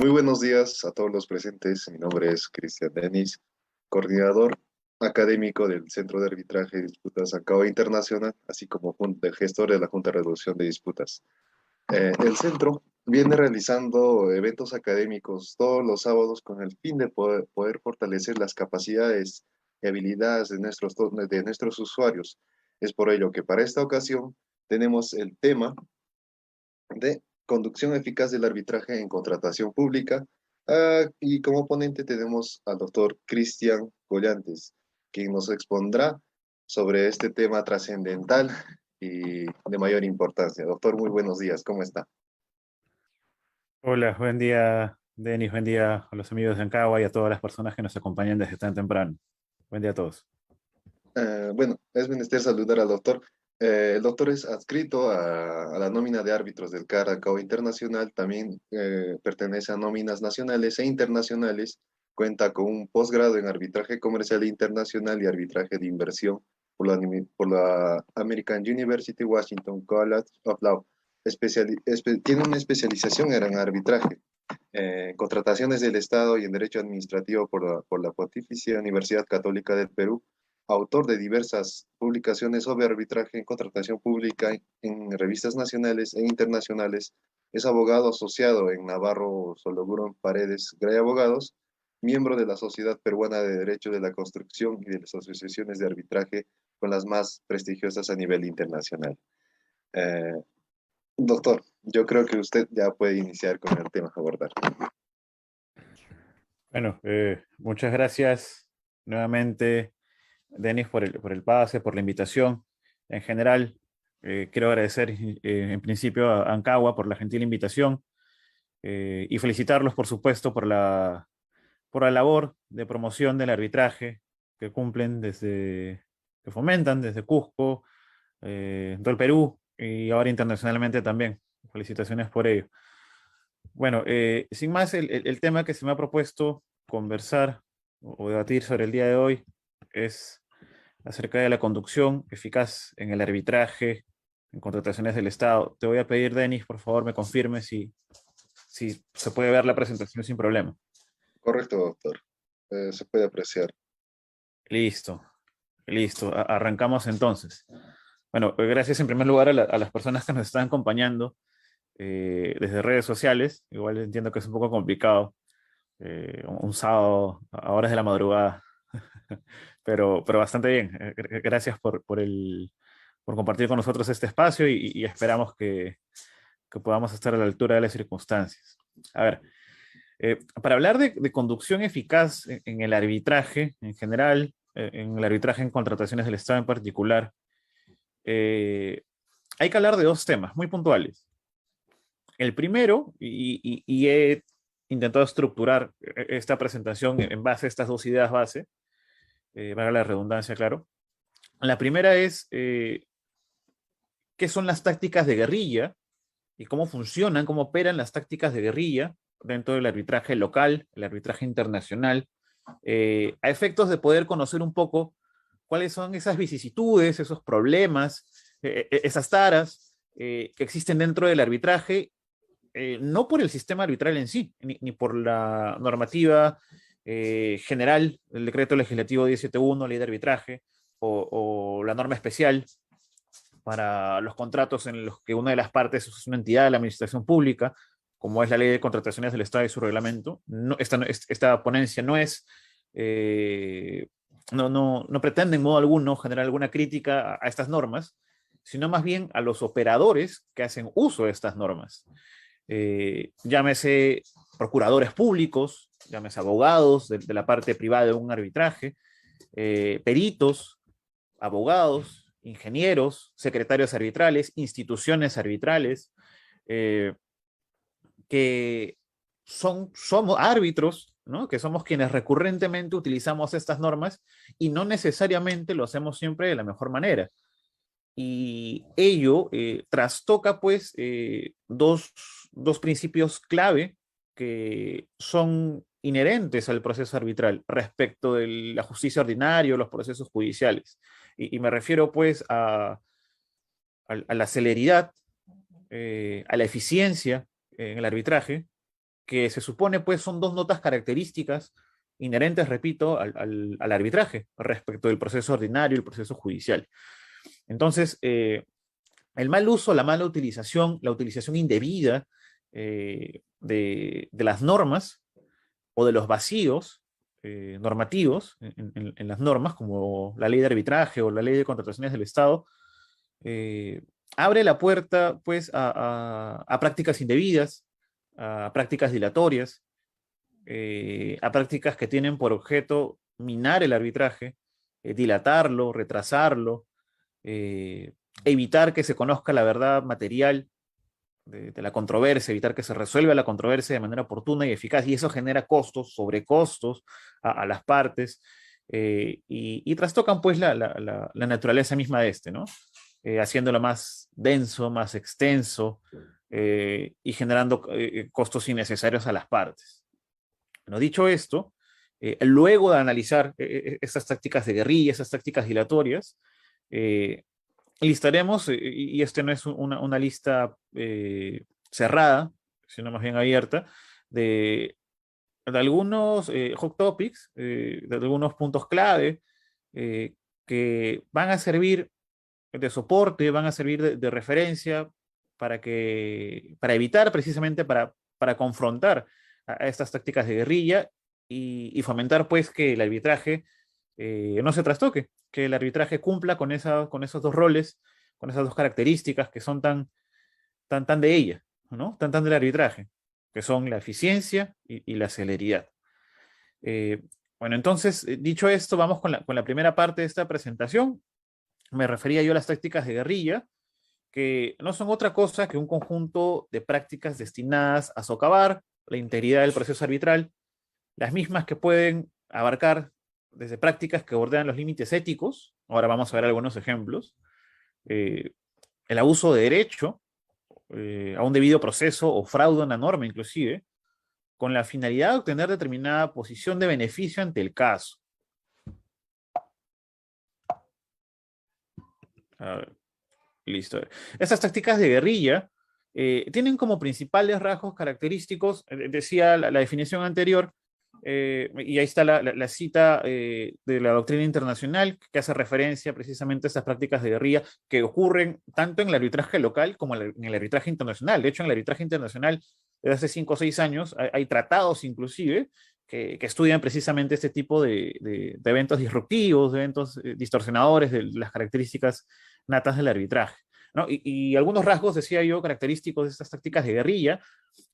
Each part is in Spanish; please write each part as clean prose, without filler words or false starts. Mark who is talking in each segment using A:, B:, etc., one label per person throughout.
A: Muy buenos días a todos los presentes. Mi nombre es Cristian Denis, coordinador académico del Centro de Arbitraje y Disputas ACAO Internacional, así como gestor de la Junta de Resolución de Disputas. El centro viene realizando eventos académicos todos los sábados con el fin de poder fortalecer las capacidades y habilidades de nuestros usuarios. Es por ello que para esta ocasión tenemos el tema de conducción eficaz del arbitraje en contratación pública. Y como ponente tenemos al doctor Cristian Collantes, quien nos expondrá sobre este tema trascendental y de mayor importancia. Doctor, muy buenos días, ¿cómo está?
B: Hola, buen día, Denis, buen día a los amigos de Ancagua y a todas las personas que nos acompañan desde tan temprano. Buen día a todos.
A: Bueno, es menester saludar al doctor. El doctor es adscrito a la nómina de árbitros del CAR Internacional, también pertenece a nóminas nacionales e internacionales, cuenta con un posgrado en arbitraje comercial internacional y arbitraje de inversión por la American University Washington College of Law. Tiene una especialización en arbitraje, contrataciones del Estado y en Derecho Administrativo por la Pontificia Universidad Católica del Perú, autor de diversas publicaciones sobre arbitraje en contratación pública en revistas nacionales e internacionales. Es abogado asociado en Navarro Sologuro Paredes Gray Abogados, miembro de la Sociedad Peruana de Derecho de la Construcción y de las asociaciones de arbitraje con las más prestigiosas a nivel internacional. Eh, Doctor, yo creo que usted ya puede iniciar con el tema a abordar.
B: Bueno, muchas gracias nuevamente, Denis, por el pase, por la invitación. En general, quiero agradecer en principio a Ancagua por la gentil invitación y felicitarlos, por supuesto, por la labor de promoción del arbitraje que cumplen que fomentan desde Cusco, en todo el Perú y ahora internacionalmente también. Felicitaciones por ello. Bueno, sin más, el tema que se me ha propuesto conversar o debatir sobre el día de hoy es acerca de la conducción eficaz en el arbitraje, en contrataciones del Estado. Te voy a pedir, Denis, por favor, me confirme si se puede ver la presentación sin problema.
A: Correcto, doctor. Se puede apreciar.
B: Listo, listo. Arrancamos entonces. Bueno, gracias en primer lugar a las personas que nos están acompañando desde redes sociales. Igual entiendo que es un poco complicado un sábado a horas de la madrugada, pero bastante bien. Gracias por compartir con nosotros este espacio y esperamos que podamos estar a la altura de las circunstancias. A ver, para hablar de conducción eficaz en el arbitraje en general, en el arbitraje en contrataciones del Estado en particular, eh, hay que hablar de dos temas muy puntuales. El primero, y he intentado estructurar esta presentación en base a estas dos ideas base, valga la redundancia, claro. La primera es qué son las tácticas de guerrilla y cómo funcionan, cómo operan las tácticas de guerrilla dentro del arbitraje local, el arbitraje internacional, a efectos de poder conocer un poco cuáles son esas vicisitudes, esos problemas, esas taras que existen dentro del arbitraje, no por el sistema arbitral en sí, ni por la normativa general, el decreto legislativo 1071, ley de arbitraje, o la norma especial para los contratos en los que una de las partes es una entidad de la administración pública, como es la ley de contrataciones del Estado y su reglamento. Esta ponencia no es, no pretende en modo alguno generar alguna crítica a estas normas, sino más bien a los operadores que hacen uso de estas normas. Llámese procuradores públicos, llámese abogados de la parte privada de un arbitraje, peritos, abogados, ingenieros, secretarios arbitrales, instituciones arbitrales, eh, que somos árbitros, ¿no? Que somos quienes recurrentemente utilizamos estas normas y no necesariamente lo hacemos siempre de la mejor manera. Y ello trastoca pues dos principios clave que son inherentes al proceso arbitral respecto de la justicia ordinaria o los procesos judiciales. Y me refiero pues a la celeridad, a la eficiencia en el arbitraje que se supone pues son dos notas características inherentes, repito, al arbitraje respecto del proceso ordinario y el proceso judicial. Entonces, el mal uso, la mala utilización, la utilización indebida de las normas o de los vacíos normativos en las normas, como la ley de arbitraje o la ley de contrataciones del Estado, eh, abre la puerta pues a prácticas indebidas, a prácticas dilatorias, a prácticas que tienen por objeto minar el arbitraje, dilatarlo, retrasarlo, eh, evitar que se conozca la verdad material de la controversia, evitar que se resuelva la controversia de manera oportuna y eficaz, y eso genera costos, sobrecostos a las partes, y trastocan pues la naturaleza misma de este, ¿no? Haciéndolo más denso, más extenso, y generando costos innecesarios a las partes. Bueno, dicho esto, luego de analizar estas tácticas de guerrilla, esas tácticas dilatorias, eh, listaremos, y este no es una lista cerrada, sino más bien abierta, de algunos hot topics, de algunos puntos clave eh, que van a servir de soporte, van a servir de referencia para evitar precisamente, para confrontar a estas tácticas de guerrilla y fomentar pues que el arbitraje no se trastoque, que el arbitraje cumpla con esos dos roles, con esas dos características que son tan de ella, ¿no? Tan del arbitraje, que son la eficiencia y la celeridad. Eh, bueno, entonces, dicho esto, vamos con la primera parte de esta presentación. Me refería yo a las tácticas de guerrilla, que no son otra cosa que un conjunto de prácticas destinadas a socavar la integridad del proceso arbitral, las mismas que pueden abarcar desde prácticas que bordean los límites éticos, ahora vamos a ver algunos ejemplos, eh, el abuso de derecho, a un debido proceso o fraude a una norma inclusive, con la finalidad de obtener determinada posición de beneficio ante el caso. A ver, listo. Estas tácticas de guerrilla tienen como principales rasgos característicos, decía la definición anterior, y ahí está la cita de la doctrina internacional que hace referencia precisamente a estas prácticas de guerrilla que ocurren tanto en el arbitraje local como en el arbitraje internacional. De hecho, en el arbitraje internacional, desde hace 5 o 6 años, hay tratados inclusive que estudian precisamente este tipo de eventos disruptivos, de eventos distorsionadores de las características natas del arbitraje, ¿no? Y algunos rasgos, decía yo, característicos de estas tácticas de guerrilla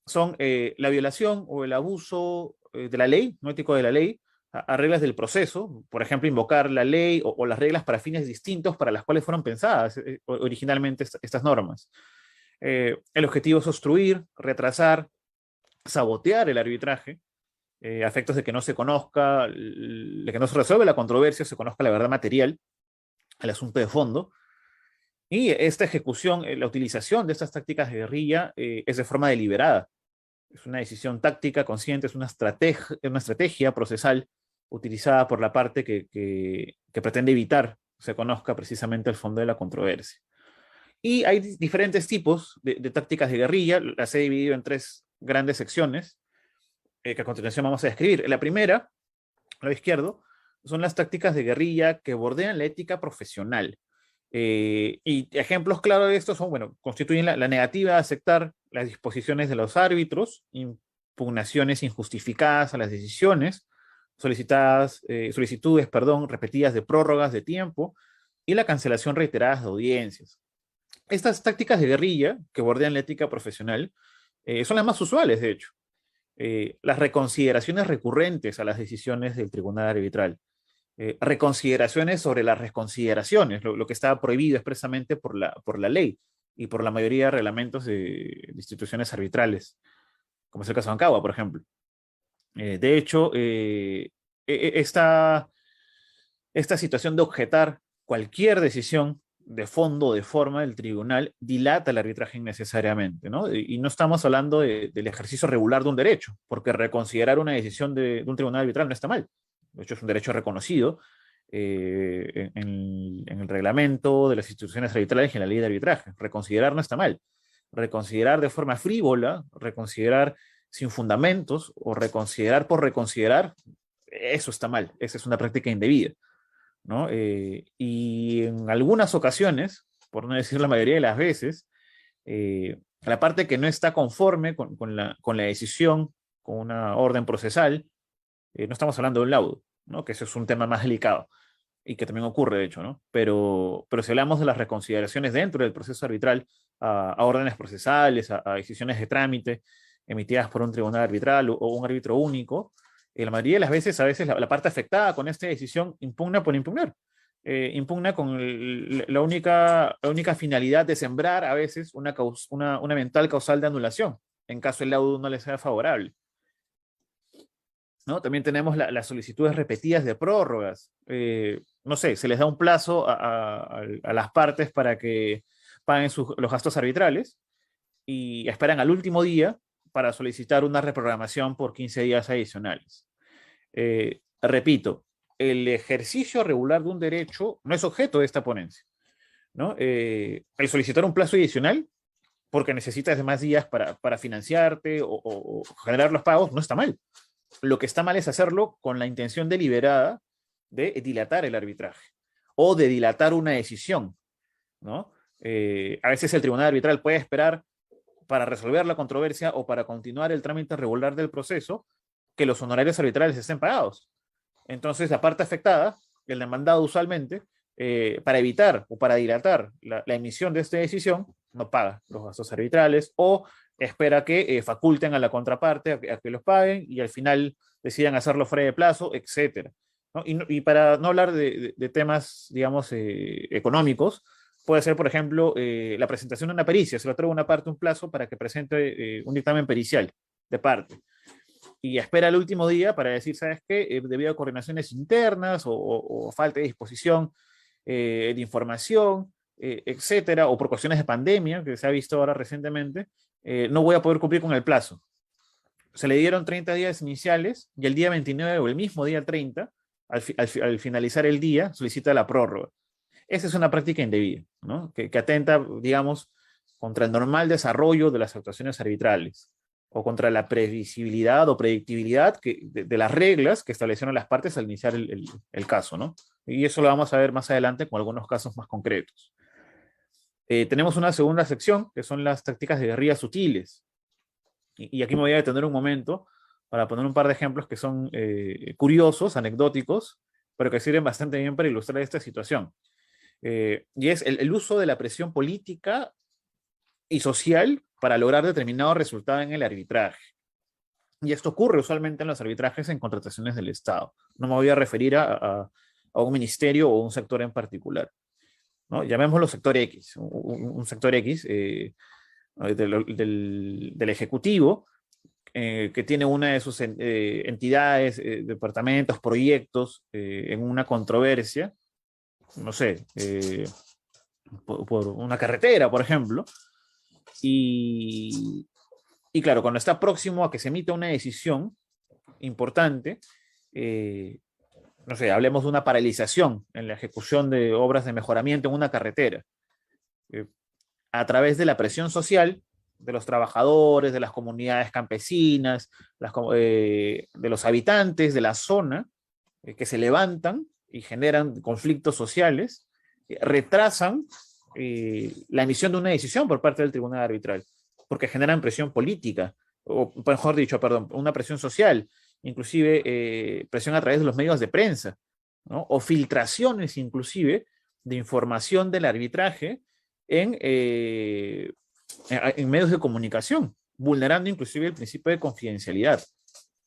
B: son la violación o el abuso de la ley, no ético de la ley, a reglas del proceso, por ejemplo, invocar la ley o las reglas para fines distintos para las cuales fueron pensadas originalmente estas normas. El objetivo es obstruir, retrasar, sabotear el arbitraje, a efectos de que no se conozca, de que no se resuelve la controversia, se conozca la verdad material, el asunto de fondo. Y esta ejecución, la utilización de estas tácticas de guerrilla es de forma deliberada. Es una decisión táctica consciente, es una estrategia procesal utilizada por la parte que pretende evitar se conozca precisamente el fondo de la controversia. Y hay diferentes tipos de tácticas de guerrilla, las he dividido en 3 grandes secciones que a continuación vamos a describir. La primera, a lo izquierdo, son las tácticas de guerrilla que bordean la ética profesional. Y ejemplos claros de esto son, bueno, constituyen la negativa a aceptar las disposiciones de los árbitros, impugnaciones injustificadas a las decisiones, solicitudes, perdón, repetidas de prórrogas de tiempo y la cancelación reiteradas de audiencias. Estas tácticas de guerrilla que bordean la ética profesional son las más usuales, de hecho. Las reconsideraciones recurrentes a las decisiones del tribunal arbitral, reconsideraciones sobre las reconsideraciones, lo que estaba prohibido expresamente por la ley y por la mayoría de reglamentos de instituciones arbitrales, como es el caso de Ancagua, por ejemplo. De hecho, esta situación de objetar cualquier decisión de fondo o de forma del tribunal dilata el arbitraje innecesariamente, ¿no? Y no estamos hablando del ejercicio regular de un derecho, porque reconsiderar una decisión de un tribunal arbitral no está mal. De hecho, es un derecho reconocido en el reglamento de las instituciones arbitrales y en la ley de arbitraje. Reconsiderar no está mal. Reconsiderar de forma frívola, reconsiderar sin fundamentos o reconsiderar por reconsiderar, eso está mal, esa es una práctica indebida, ¿no? Y en algunas ocasiones, por no decir la mayoría de las veces, la parte que no está conforme con la decisión, con una orden procesal, no estamos hablando de un laudo, ¿no? Que ese es un tema más delicado y que también ocurre, de hecho, ¿no? Pero si hablamos de las reconsideraciones dentro del proceso arbitral a órdenes procesales, a decisiones de trámite emitidas por un tribunal arbitral o un árbitro único, la mayoría de las veces, a veces la parte afectada con esta decisión impugna por impugnar. Impugna con la única finalidad de sembrar a veces una eventual causal de anulación, en caso el laudo no le sea favorable. ¿No? También tenemos las solicitudes repetidas de prórrogas. No sé, se les da un plazo a las partes para que paguen los gastos arbitrales y esperan al último día para solicitar una reprogramación por 15 días adicionales. Repito, el ejercicio regular de un derecho no es objeto de esta ponencia, ¿no? El solicitar un plazo adicional porque necesitas más días para financiarte o generar los pagos no está mal. Lo que está mal es hacerlo con la intención deliberada de dilatar el arbitraje o de dilatar una decisión, ¿no? A veces el tribunal arbitral puede esperar para resolver la controversia o para continuar el trámite regular del proceso que los honorarios arbitrales estén pagados. Entonces, la parte afectada, el demandado usualmente, para evitar o para dilatar la emisión de esta decisión, no paga los gastos arbitrales o espera que faculten a la contraparte a que los paguen y al final decidan hacerlo fuera de plazo, etcétera, ¿no? Y para no hablar de temas, digamos, económicos, puede ser, por ejemplo, la presentación de una pericia. Se le otorga una parte un plazo para que presente un dictamen pericial de parte y espera el último día para decir, ¿sabes qué? Debido a coordinaciones internas o falta de disposición de información, etcétera, o por cuestiones de pandemia, que se ha visto ahora recientemente, no voy a poder cumplir con el plazo. Se le dieron 30 días iniciales y el día 29 o el mismo día 30, al finalizar el día, solicita la prórroga. Esa es una práctica indebida, ¿no? Que atenta, digamos, contra el normal desarrollo de las actuaciones arbitrales o contra la previsibilidad o predictibilidad de las reglas que establecieron las partes al iniciar el caso, ¿no? Y eso lo vamos a ver más adelante con algunos casos más concretos. Tenemos una segunda sección, que son las tácticas de guerrilla sutiles. Y aquí me voy a detener un momento para poner un par de ejemplos que son curiosos, anecdóticos, pero que sirven bastante bien para ilustrar esta situación. Y es el uso de la presión política y social para lograr determinado resultado en el arbitraje. Y esto ocurre usualmente en los arbitrajes en contrataciones del Estado. No me voy a referir a un ministerio o un sector en particular, ¿no? Llamémoslo sector X, un sector X del Ejecutivo, que tiene una de sus entidades, departamentos, proyectos en una controversia, no sé, por una carretera, por ejemplo, y, y claro, cuando está próximo a que se emita una decisión importante, no sé, hablemos de una paralización en la ejecución de obras de mejoramiento en una carretera, eh, a través de la presión social de los trabajadores, de las comunidades campesinas, de los habitantes de la zona, que se levantan y generan conflictos sociales, retrasan la emisión de una decisión por parte del tribunal arbitral, porque generan presión política, o mejor dicho, perdón, una presión social, inclusive presión a través de los medios de prensa, ¿no? O filtraciones inclusive de información del arbitraje en medios de comunicación, vulnerando inclusive el principio de confidencialidad,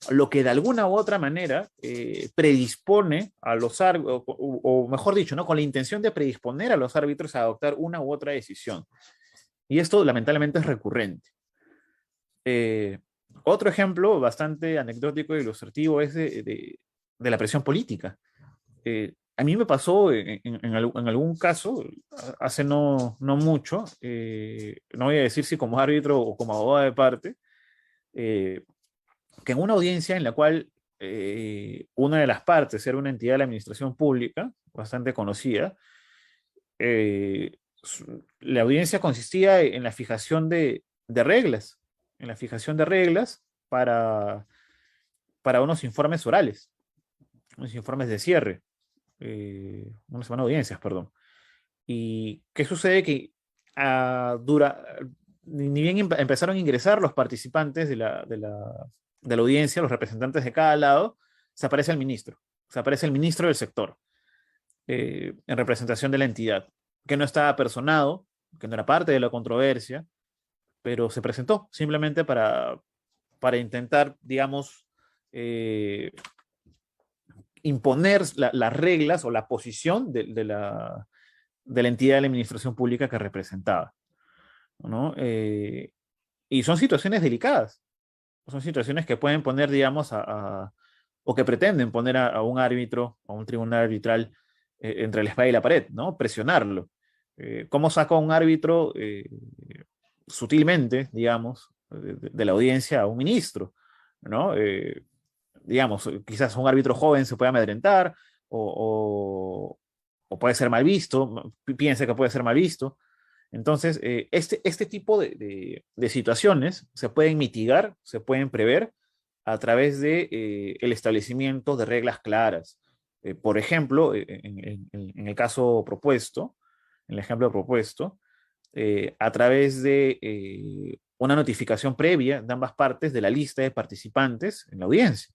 B: lo que de alguna u otra manera predispone a los árbitros, o mejor dicho, ¿no? Con la intención de predisponer a los árbitros a adoptar una u otra decisión. Y esto lamentablemente es recurrente. Otro ejemplo bastante anecdótico e ilustrativo es de la presión política. A mí me pasó en algún caso, hace no mucho, no voy a decir si como árbitro o como abogado de parte, que en una audiencia en la cual una de las partes era una entidad de la administración pública, bastante conocida, eh, la audiencia consistía en la fijación de reglas, en la fijación de reglas para, para unos informes orales, unos informes de cierre, una semana de audiencias, perdón. ¿Y qué sucede? Que ni bien empezaron a ingresar los participantes de la audiencia, los representantes de cada lado, se aparece el ministro. Se aparece el ministro del sector, en representación de la entidad, que no estaba personado, que no era parte de la controversia, pero se presentó simplemente para intentar, digamos, eh, imponer las reglas o la posición de la entidad de la administración pública que representaba, ¿no? Y son situaciones delicadas, son situaciones que pueden poner, digamos, o que pretenden poner a un árbitro, a un tribunal arbitral, entre la espada y la pared, ¿no? Presionarlo. ¿Cómo saca un árbitro sutilmente, digamos, de la audiencia a un ministro, ¿no? Digamos, quizás un árbitro joven se puede amedrentar o, o puede ser mal visto, piensa que puede ser mal visto. Entonces, este tipo de situaciones se pueden mitigar, se pueden prever a través de el establecimiento de reglas claras. Por ejemplo, en el caso propuesto, en el ejemplo propuesto, a través de una notificación previa de ambas partes de la lista de participantes en la audiencia,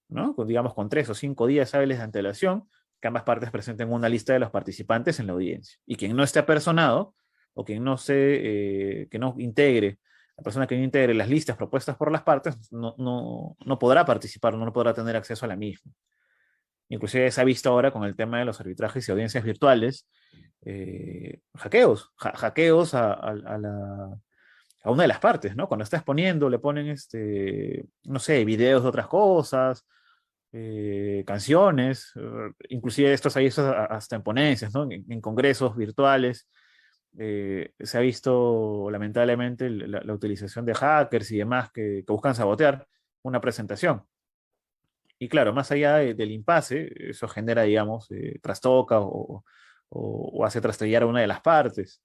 B: ¿no? Digamos con 3 o 5 días hábiles de antelación, que ambas partes presenten una lista de los participantes en la audiencia. Y quien no esté apersonado, o quien no que no integre, la persona que no integre las listas propuestas por las partes, no podrá participar, no podrá tener acceso a la misma. Inclusive se ha visto ahora con el tema de los arbitrajes y audiencias virtuales, hackeos a una de las partes, ¿no? Cuando está exponiendo, le ponen, no sé, videos de otras cosas, canciones, inclusive estos hay hasta en ponencias, ¿no? En congresos virtuales. Se ha visto lamentablemente la utilización de hackers y demás que buscan sabotear una presentación. Y claro, más allá del impasse, eso genera, digamos, trastoca o hace trastellar a una de las partes.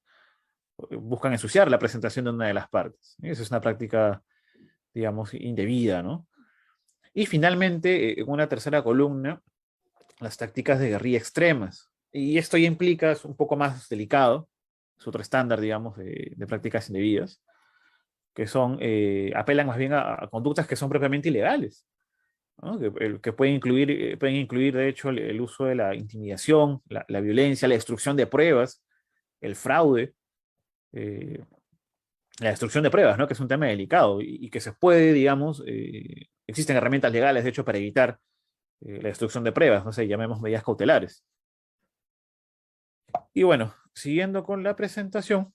B: Buscan ensuciar la presentación de una de las partes. Esa es una práctica, digamos, indebida, ¿no? Y finalmente, en una tercera columna, las tácticas de guerrilla extremas. Y esto ya implica, es un poco más delicado, es otro estándar, digamos, de prácticas indebidas, que apelan más bien a conductas que son propiamente ilegales, ¿no? Que pueden incluir, de hecho, el uso de la intimidación, la violencia, la destrucción de pruebas, el fraude, eh, la destrucción de pruebas, ¿no? Que es un tema delicado y que se puede, digamos, existen herramientas legales, de hecho, para evitar la destrucción de pruebas, no sé, llamemos medidas cautelares. Y bueno, siguiendo con la presentación,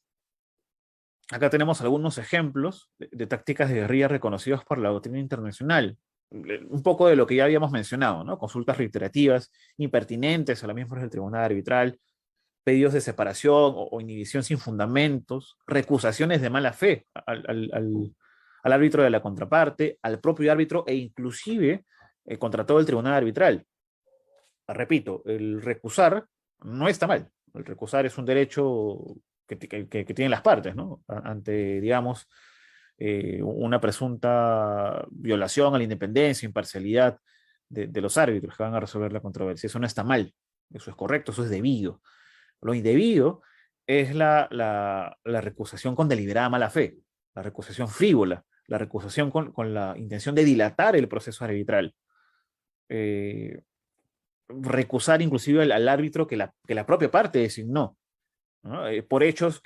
B: acá tenemos algunos ejemplos de tácticas de guerrilla reconocidos por la doctrina internacional. Un poco de lo que ya habíamos mencionado, ¿no? Consultas reiterativas, impertinentes a los miembros del tribunal arbitral, pedidos de separación o inhibición sin fundamentos, recusaciones de mala fe al árbitro de la contraparte, al propio árbitro e inclusive contra todo el tribunal arbitral. Repito, el recusar no está mal. El recusar es un derecho que tienen las partes, ¿no? Ante, digamos, una presunta violación a la independencia, imparcialidad de los árbitros que van a resolver la controversia. Eso no está mal, eso es correcto, eso es debido. Lo indebido es la recusación con deliberada mala fe, la recusación frívola, la recusación con la intención de dilatar el proceso arbitral. Recusar inclusive al árbitro que la propia parte designó, ¿no? Por hechos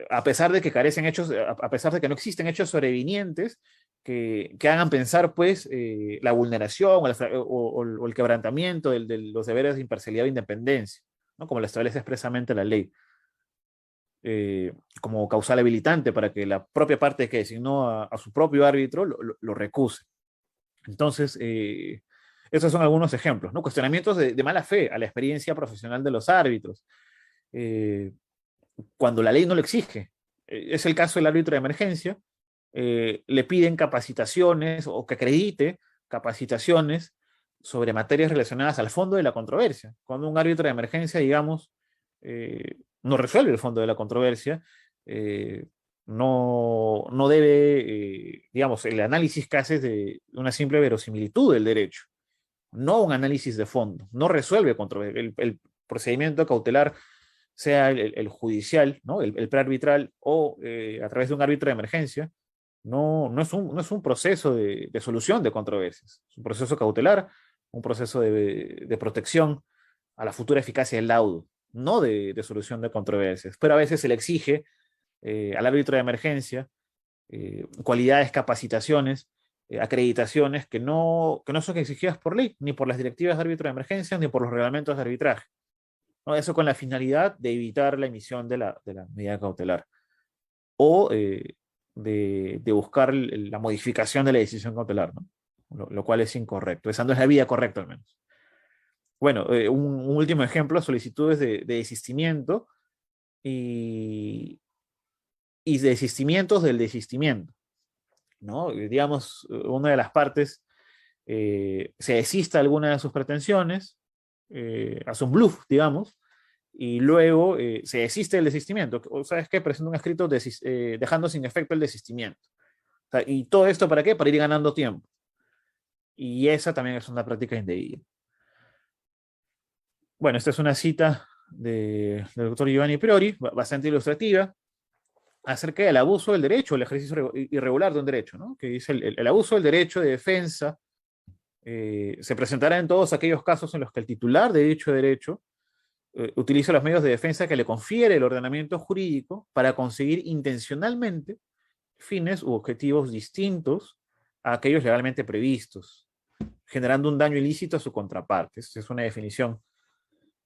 B: a pesar de que carecen hechos, a pesar de que no existen hechos sobrevinientes que hagan pensar, pues, la vulneración o el quebrantamiento de los deberes de imparcialidad e independencia, ¿no? Como lo establece expresamente la ley, como causal habilitante para que la propia parte que designó a su propio árbitro lo recuse. Entonces, esos son algunos ejemplos, ¿no? Cuestionamientos de mala fe a la experiencia profesional de los árbitros, cuando la ley no lo exige. Es el caso del árbitro de emergencia. Le piden capacitaciones o que acredite capacitaciones sobre materias relacionadas al fondo de la controversia. Cuando un árbitro de emergencia, digamos, no resuelve el fondo de la controversia, no debe, digamos, el análisis que hace es de una simple verosimilitud del derecho, no un análisis de fondo, no resuelve controversia. El procedimiento cautelar, sea el judicial, ¿no? el prearbitral o a través de un árbitro de emergencia, no es un proceso de solución de controversias, es un proceso cautelar, un proceso de protección a la futura eficacia del laudo, no de solución de controversias. Pero a veces se le exige al árbitro de emergencia cualidades, capacitaciones, acreditaciones que no son exigidas por ley, ni por las directivas de árbitro de emergencia, ni por los reglamentos de arbitraje, ¿no? Eso con la finalidad de evitar la emisión de la medida cautelar o de buscar la modificación de la decisión cautelar, ¿no? Lo cual es incorrecto. Esa no es la vía correcta, al menos. Bueno, un último ejemplo, solicitudes de desistimiento y, y desistimientos del desistimiento, ¿no? Digamos, una de las partes se desista alguna de sus pretensiones, hace un bluff, digamos, y luego se desiste del desistimiento. O ¿sabes qué? Presenta un escrito dejando sin efecto el desistimiento. O sea, ¿y todo esto para qué? Para ir ganando tiempo. Y esa también es una práctica indebida. Bueno, esta es una cita del doctor Giovanni Priori, bastante ilustrativa, acerca del abuso del derecho, el ejercicio irregular de un derecho, ¿no? Que dice el abuso del derecho de defensa se presentará en todos aquellos casos en los que el titular de dicho derecho utiliza los medios de defensa que le confiere el ordenamiento jurídico para conseguir intencionalmente fines u objetivos distintos a aquellos legalmente previstos, generando un daño ilícito a su contraparte. Esta es una definición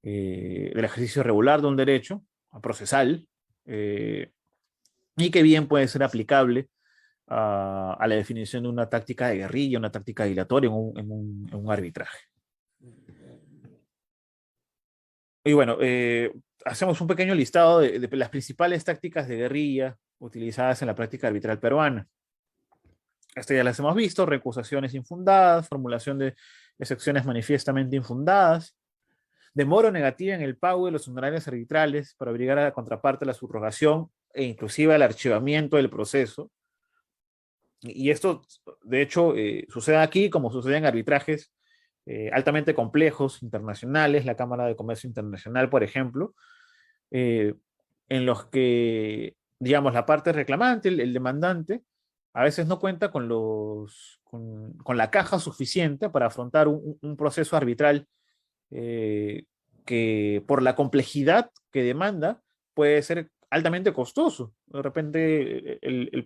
B: del ejercicio regular de un derecho procesal y que bien puede ser aplicable a la definición de una táctica de guerrilla, una táctica dilatoria en un arbitraje. Y bueno, hacemos un pequeño listado de las principales tácticas de guerrilla utilizadas en la práctica arbitral peruana. Estas ya las hemos visto: recusaciones infundadas, formulación de excepciones manifiestamente infundadas, demora negativa en el pago de los honorarios arbitrales para obligar a la contraparte a la subrogación e inclusive al archivamiento del proceso. Y esto, de hecho, sucede aquí como sucede en arbitrajes altamente complejos, internacionales, la Cámara de Comercio Internacional, por ejemplo, en los que, digamos, la parte reclamante, el demandante, a veces no cuenta con la caja suficiente para afrontar un proceso arbitral que por la complejidad que demanda puede ser altamente costoso. De repente,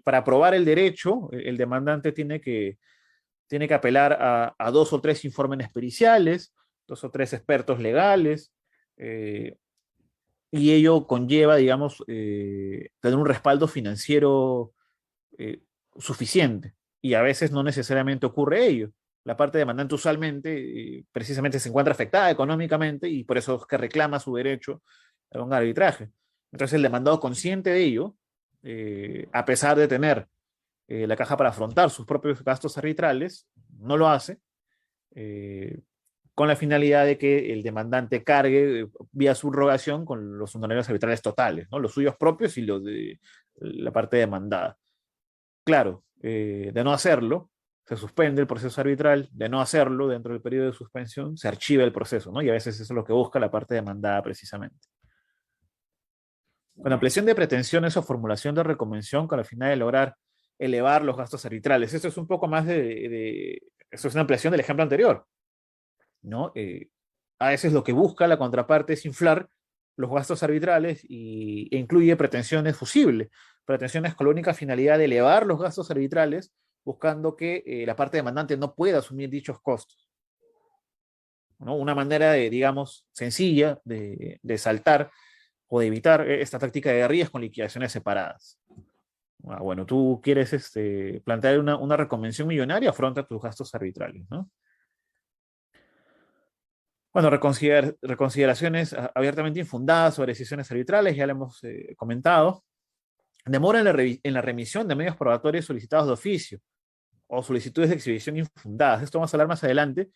B: para probar el derecho, el demandante tiene que apelar dos o tres informes periciales, dos o tres expertos legales, y ello conlleva, digamos, tener un respaldo financiero suficiente. Y a veces no necesariamente ocurre ello. La parte demandante usualmente, precisamente, se encuentra afectada económicamente y por eso es que reclama su derecho a un arbitraje. Entonces, el demandado, consciente de ello, a pesar de tener la caja para afrontar sus propios gastos arbitrales, no lo hace, con la finalidad de que el demandante cargue vía subrogación con los honorarios arbitrales totales, ¿no? Los suyos propios y los de la parte demandada. Claro, de no hacerlo, se suspende el proceso arbitral; de no hacerlo, dentro del periodo de suspensión, se archiva el proceso, ¿no? Y a veces eso es lo que busca la parte demandada precisamente. Con ampliación de pretensiones o formulación de reconvención con la finalidad de lograr elevar los gastos arbitrales. Esto es un poco más esto es una ampliación del ejemplo anterior, ¿no? A veces lo que busca la contraparte es inflar los gastos arbitrales e incluye pretensiones fusibles, pretensiones con la única finalidad de elevar los gastos arbitrales, buscando que la parte demandante no pueda asumir dichos costos, ¿no? Una manera digamos, sencilla de saltar o de evitar esta táctica de guerrillas con liquidaciones separadas. Bueno, tú quieres plantear una reconvención millonaria, afronta tus gastos arbitrales, ¿no? Bueno, reconsideraciones abiertamente infundadas sobre decisiones arbitrales, ya lo hemos comentado. Demora en la remisión de medios probatorios solicitados de oficio o solicitudes de exhibición infundadas. Esto vamos a hablar más adelante,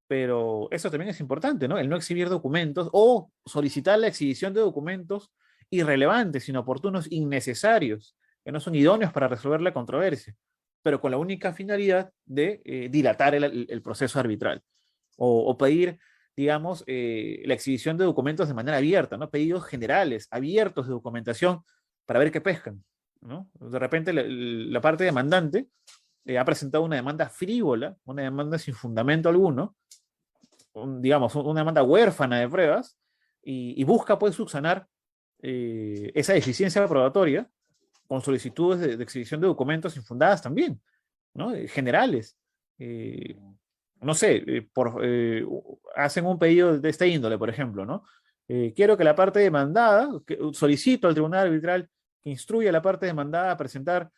B: pero eso también es importante, ¿no? El no exhibir documentos o solicitar la exhibición de documentos irrelevantes, inoportunos, innecesarios que no son idóneos para resolver la controversia, pero con la única finalidad de dilatar el proceso arbitral o pedir, digamos, la exhibición de documentos de manera abierta, ¿no? Pedidos generales, abiertos de documentación para ver qué pescan, ¿no? De repente la parte demandante ha presentado una demanda frívola, una demanda sin fundamento alguno, digamos, una demanda huérfana de pruebas, y busca pues subsanar esa deficiencia probatoria con solicitudes de exhibición de documentos infundadas también, ¿no? Generales. No sé, hacen un pedido de esta índole, por ejemplo, ¿no? Quiero que la parte demandada, solicito al tribunal arbitral que instruya a la parte demandada a presentar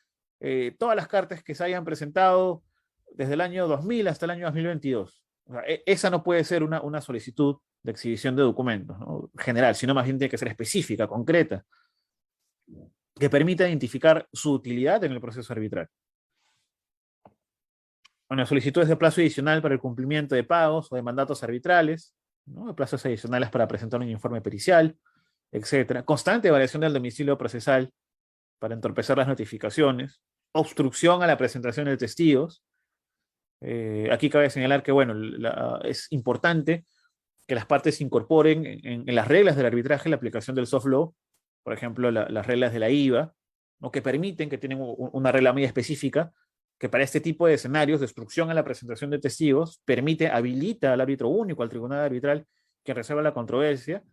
B: todas las cartas que se hayan presentado desde el año 2000 hasta el año 2022. O sea, esa no puede ser una solicitud de exhibición de documentos, ¿no? General, sino más bien tiene que ser específica, concreta, que permita identificar su utilidad en el proceso arbitral. Bueno, solicitudes de plazo adicional para el cumplimiento de pagos o de mandatos arbitrales, ¿no? De plazos adicionales para presentar un informe pericial, etcétera. Constante variación del domicilio procesal para entorpecer las notificaciones, obstrucción a la presentación de testigos. Aquí cabe señalar que, bueno, es importante que las partes incorporen en las reglas del arbitraje la aplicación del soft law, por ejemplo, las reglas de la IVA, ¿no? Que permiten, que tienen una regla muy específica, que para este tipo de escenarios de obstrucción a la presentación de testigos, habilita al árbitro único, al tribunal arbitral, que resuelva la controversia,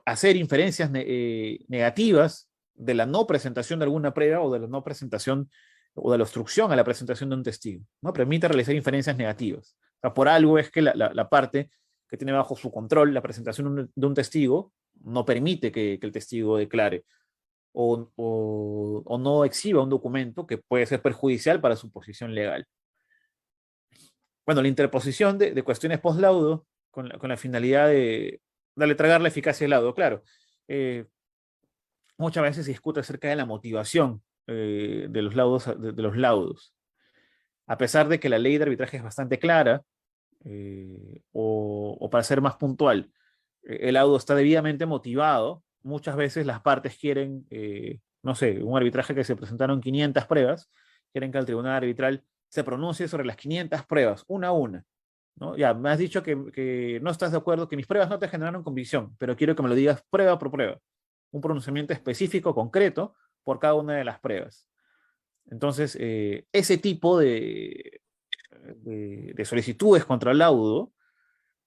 B: hacer inferencias negativas de la no presentación de alguna prueba o de la no presentación o de la obstrucción a la presentación de un testigo, ¿no? Permite realizar inferencias negativas. O sea, por algo es que la parte que tiene bajo su control la presentación de un testigo no permite que el testigo declare o no exhiba un documento que puede ser perjudicial para su posición legal. Bueno, la interposición de cuestiones post laudo con la finalidad de darle tragar la eficacia del laudo, claro. Muchas veces se discute acerca de la motivación de los laudos, de los laudos. A pesar de que la ley de arbitraje es bastante clara, o para ser más puntual, el laudo está debidamente motivado, muchas veces las partes quieren, no sé, un arbitraje que se presentaron 500 pruebas, quieren que el tribunal arbitral se pronuncie sobre las 500 pruebas, una a una, ¿no? Ya, me has dicho que no estás de acuerdo, que mis pruebas no te generaron convicción, pero quiero que me lo digas prueba por prueba. Un pronunciamiento específico, concreto, por cada una de las pruebas. Entonces, ese tipo de solicitudes contra el laudo,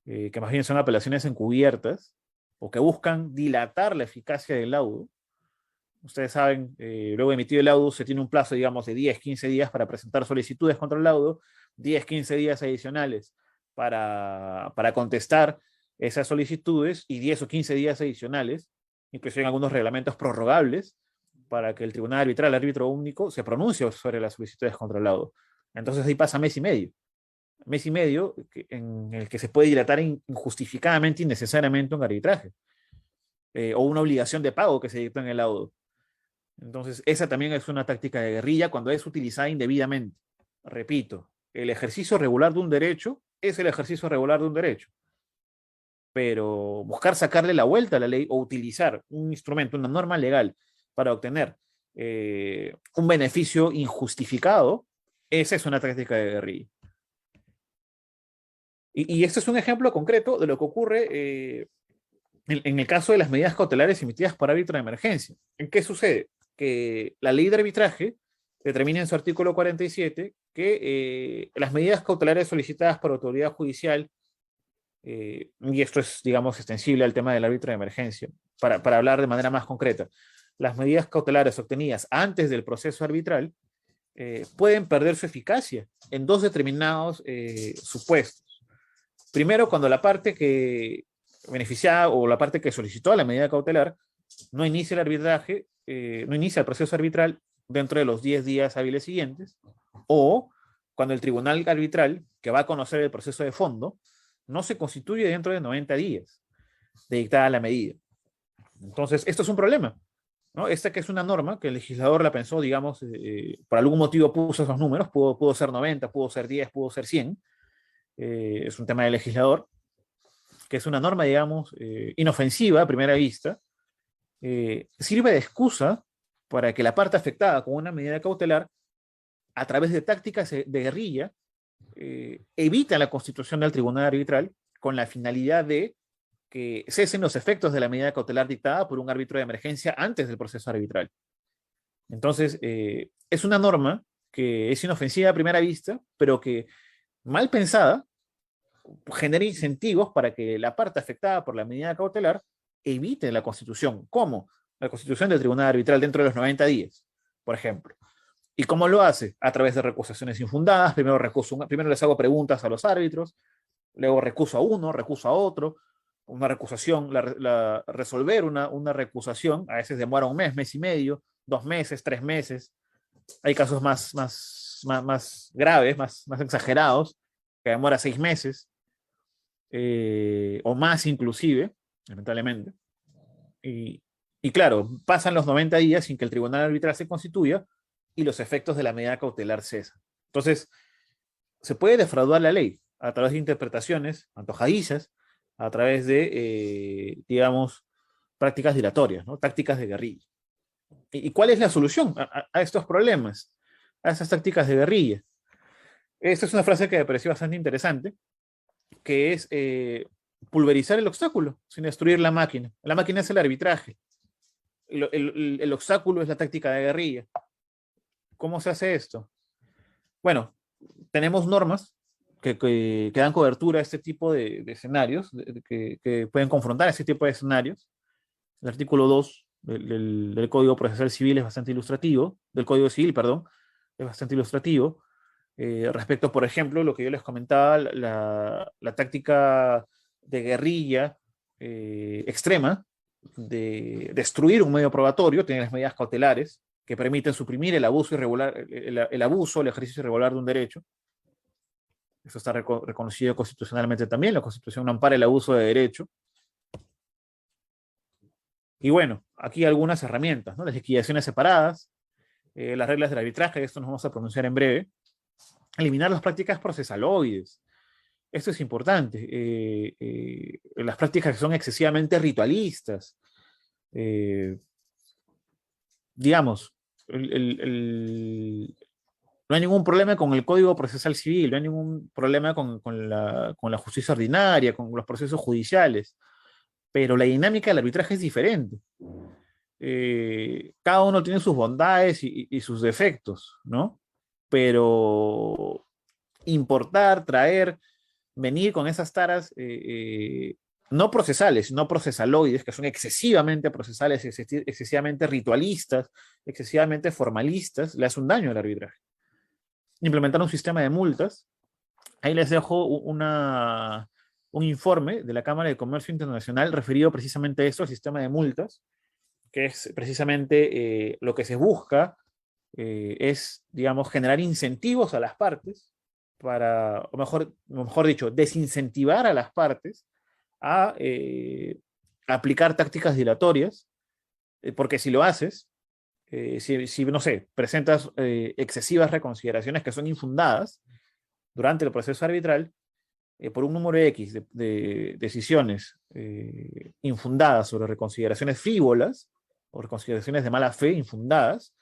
B: que más bien son apelaciones encubiertas, o que buscan dilatar la eficacia del laudo. Ustedes saben, luego de emitido el laudo se tiene un plazo, digamos, de 10, 15 días para presentar solicitudes contra el laudo, 10, 15 días adicionales para contestar esas solicitudes y 10 o 15 días adicionales, incluso en algunos reglamentos prorrogables, para que el tribunal arbitral, el árbitro único, se pronuncie sobre las solicitudes contra el laudo. Entonces ahí pasa mes y medio en el que se puede dilatar injustificadamente, innecesariamente un arbitraje, o una obligación de pago que se dicta en el laudo. Entonces, esa también es una táctica de guerrilla cuando es utilizada indebidamente. Repito, el ejercicio regular de un derecho es el ejercicio regular de un derecho. Pero buscar sacarle la vuelta a la ley o utilizar un instrumento, una norma legal, para obtener un beneficio injustificado, esa es una táctica de guerrilla. Y este es un ejemplo concreto de lo que ocurre en el caso de las medidas cautelares emitidas por árbitro de emergencia. ¿En qué sucede? Que la ley de arbitraje determina en su artículo 47 que las medidas cautelares solicitadas por autoridad judicial, y esto es, digamos, extensible al tema del árbitro de emergencia, para hablar de manera más concreta, las medidas cautelares obtenidas antes del proceso arbitral pueden perder su eficacia en dos determinados supuestos. Primero, cuando la parte que beneficiada o la parte que solicitó la medida cautelar no inicia el arbitraje, no inicia el proceso arbitral dentro de los 10 días hábiles siguientes, o cuando el tribunal arbitral, que va a conocer el proceso de fondo, no se constituye dentro de 90 días de dictada la medida. Entonces, esto es un problema, ¿no? Esta que es una norma que el legislador la pensó, digamos, por algún motivo puso esos números, pudo ser 90, pudo ser 10, pudo ser 100, es un tema del legislador, que es una norma, digamos, inofensiva a primera vista, sirve de excusa para que la parte afectada con una medida cautelar, a través de tácticas de guerrilla, evita la constitución del tribunal arbitral con la finalidad de que cesen los efectos de la medida cautelar dictada por un árbitro de emergencia antes del proceso arbitral. Entonces, es una norma que es inofensiva a primera vista, pero que, mal pensada, genera incentivos para que la parte afectada por la medida cautelar evite la constitución. ¿Cómo? La constitución del tribunal arbitral dentro de los 90 días, por ejemplo. ¿Y cómo lo hace? A través de recusaciones infundadas. Primero les hago preguntas a los árbitros, luego recuso a uno, recuso a otro. Una recusación, resolver una recusación, a veces demora un mes, mes y medio, 2 meses, 3 meses. Hay casos más graves, más exagerados, que demora 6 meses, o más inclusive, lamentablemente. Y claro, pasan los 90 días sin que el tribunal arbitral se constituya y los efectos de la medida cautelar cesan. Entonces, se puede defraudar la ley a través de interpretaciones antojadizas, a través de, digamos, prácticas dilatorias, ¿no? Tácticas de guerrilla. ¿Y cuál es la solución a estos problemas, a esas tácticas de guerrilla? Esta es una frase que me pareció bastante interesante, que es pulverizar el obstáculo sin destruir la máquina. La máquina es el arbitraje. El obstáculo es la táctica de guerrilla. ¿Cómo se hace esto? Bueno, tenemos normas que dan cobertura a este tipo de escenarios, que pueden confrontar este tipo de escenarios. El artículo 2 del Código Procesal Civil es bastante ilustrativo, del Código Civil, perdón, es bastante ilustrativo. Respecto, por ejemplo, lo que yo les comentaba, la táctica de guerrilla extrema, de destruir un medio probatorio, tiene las medidas cautelares que permiten suprimir el abuso irregular, el abuso, el ejercicio irregular de un derecho. Eso está reconocido constitucionalmente también. La Constitución no ampara el abuso de derecho. Y bueno, aquí algunas herramientas, ¿no? Las liquidaciones separadas, las reglas del arbitraje, de esto nos vamos a pronunciar en breve. Eliminar las prácticas procesaloides. Esto es importante. Las prácticas que son excesivamente ritualistas. Digamos, no hay ningún problema con el Código Procesal Civil, no hay ningún problema con la justicia ordinaria, con los procesos judiciales, pero la dinámica del arbitraje es diferente. Cada uno tiene sus bondades y sus defectos, ¿no? Pero importar, traer, venir con esas taras no procesales, no procesaloides, que son excesivamente procesales, excesivamente ritualistas, excesivamente formalistas, le hace un daño al arbitraje. Implementar un sistema de multas. Ahí les dejo un informe de la Cámara de Comercio Internacional referido precisamente a esto, al sistema de multas, que es precisamente lo que se busca es, digamos, generar incentivos a las partes para, o mejor dicho, desincentivar a las partes a aplicar tácticas dilatorias, porque si lo haces, no sé, presentas excesivas reconsideraciones que son infundadas durante el proceso arbitral, por un número X de decisiones infundadas sobre reconsideraciones frívolas o reconsideraciones de mala fe infundadas,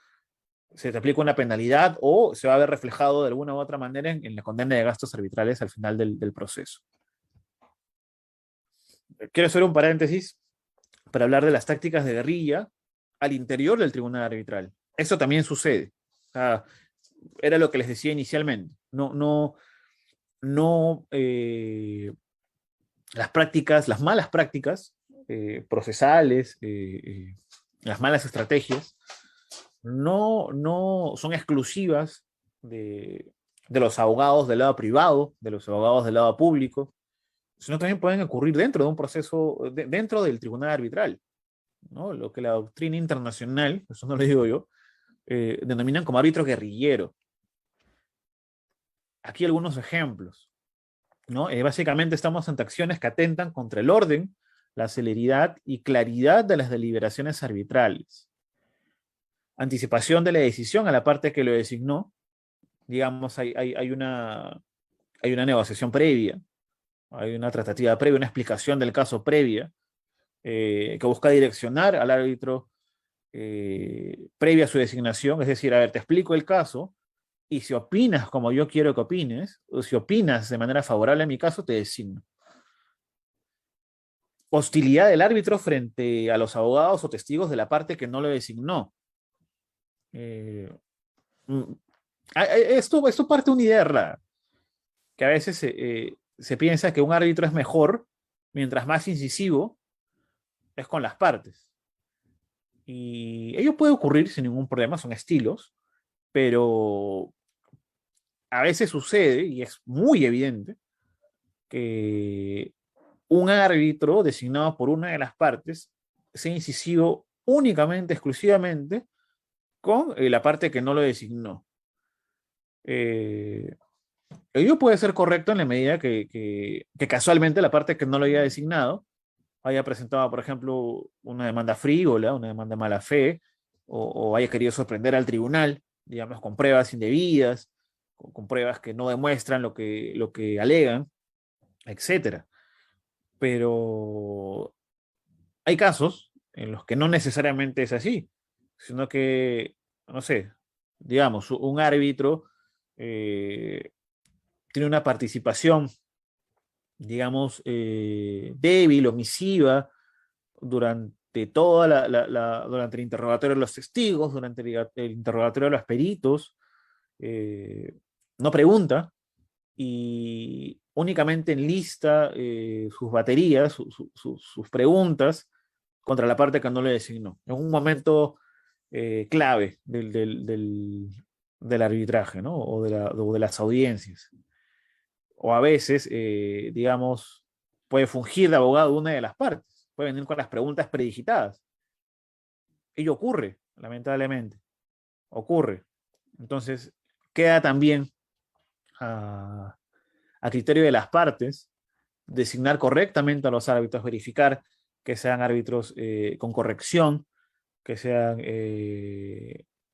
B: se te aplica una penalidad o se va a ver reflejado de alguna u otra manera en la condena de gastos arbitrales al final del proceso. Quiero hacer un paréntesis para hablar de las tácticas de guerrilla al interior del tribunal arbitral. Eso también sucede. O sea, era lo que les decía inicialmente. Las prácticas, las malas prácticas procesales, las malas estrategias, no son exclusivas de los abogados del lado privado, de los abogados del lado público, sino también pueden ocurrir dentro de un proceso, dentro del tribunal arbitral, ¿no? Lo que la doctrina internacional, eso no lo digo yo, denominan como árbitro guerrillero. Aquí algunos ejemplos, ¿no? Básicamente estamos ante acciones que atentan contra el orden, la celeridad y claridad de las deliberaciones arbitrales. Anticipación de la decisión a la parte que lo designó. Digamos, hay una negociación previa, hay una tratativa previa, una explicación del caso previa, que busca direccionar al árbitro previa a su designación, es decir, a ver, te explico el caso, y si opinas como yo quiero que opines, o si opinas de manera favorable a mi caso, te designo. Hostilidad del árbitro frente a los abogados o testigos de la parte que no lo designó. Eh, mm, esto parte de una idea errada, que a veces se piensa que un árbitro es mejor mientras más incisivo es con las partes. Y ello puede ocurrir sin ningún problema, son estilos, pero a veces sucede, y es muy evidente, que un árbitro designado por una de las partes sea incisivo únicamente, exclusivamente, con la parte que no lo designó. Eh, ello puede ser correcto en la medida que casualmente la parte que no lo haya designado haya presentado, por ejemplo, una demanda frívola, una demanda de mala fe, o haya querido sorprender al tribunal, digamos, con pruebas indebidas, con pruebas que no demuestran lo que alegan, etcétera. Pero hay casos en los que no necesariamente es así, sino que, no sé, digamos, un árbitro eh, tiene una participación, digamos, débil, omisiva, durante toda durante el interrogatorio de los testigos, durante el interrogatorio de los peritos, eh, no pregunta y únicamente enlista sus baterías, sus preguntas contra la parte que no le designó. En un momento clave del arbitraje, ¿no? O de las audiencias. O a veces, digamos, puede fungir de abogado de una de las partes, puede venir con las preguntas predigitadas. Ello ocurre, lamentablemente, ocurre. Entonces, queda también a criterio de las partes designar correctamente a los árbitros, verificar que sean árbitros con corrección, que sean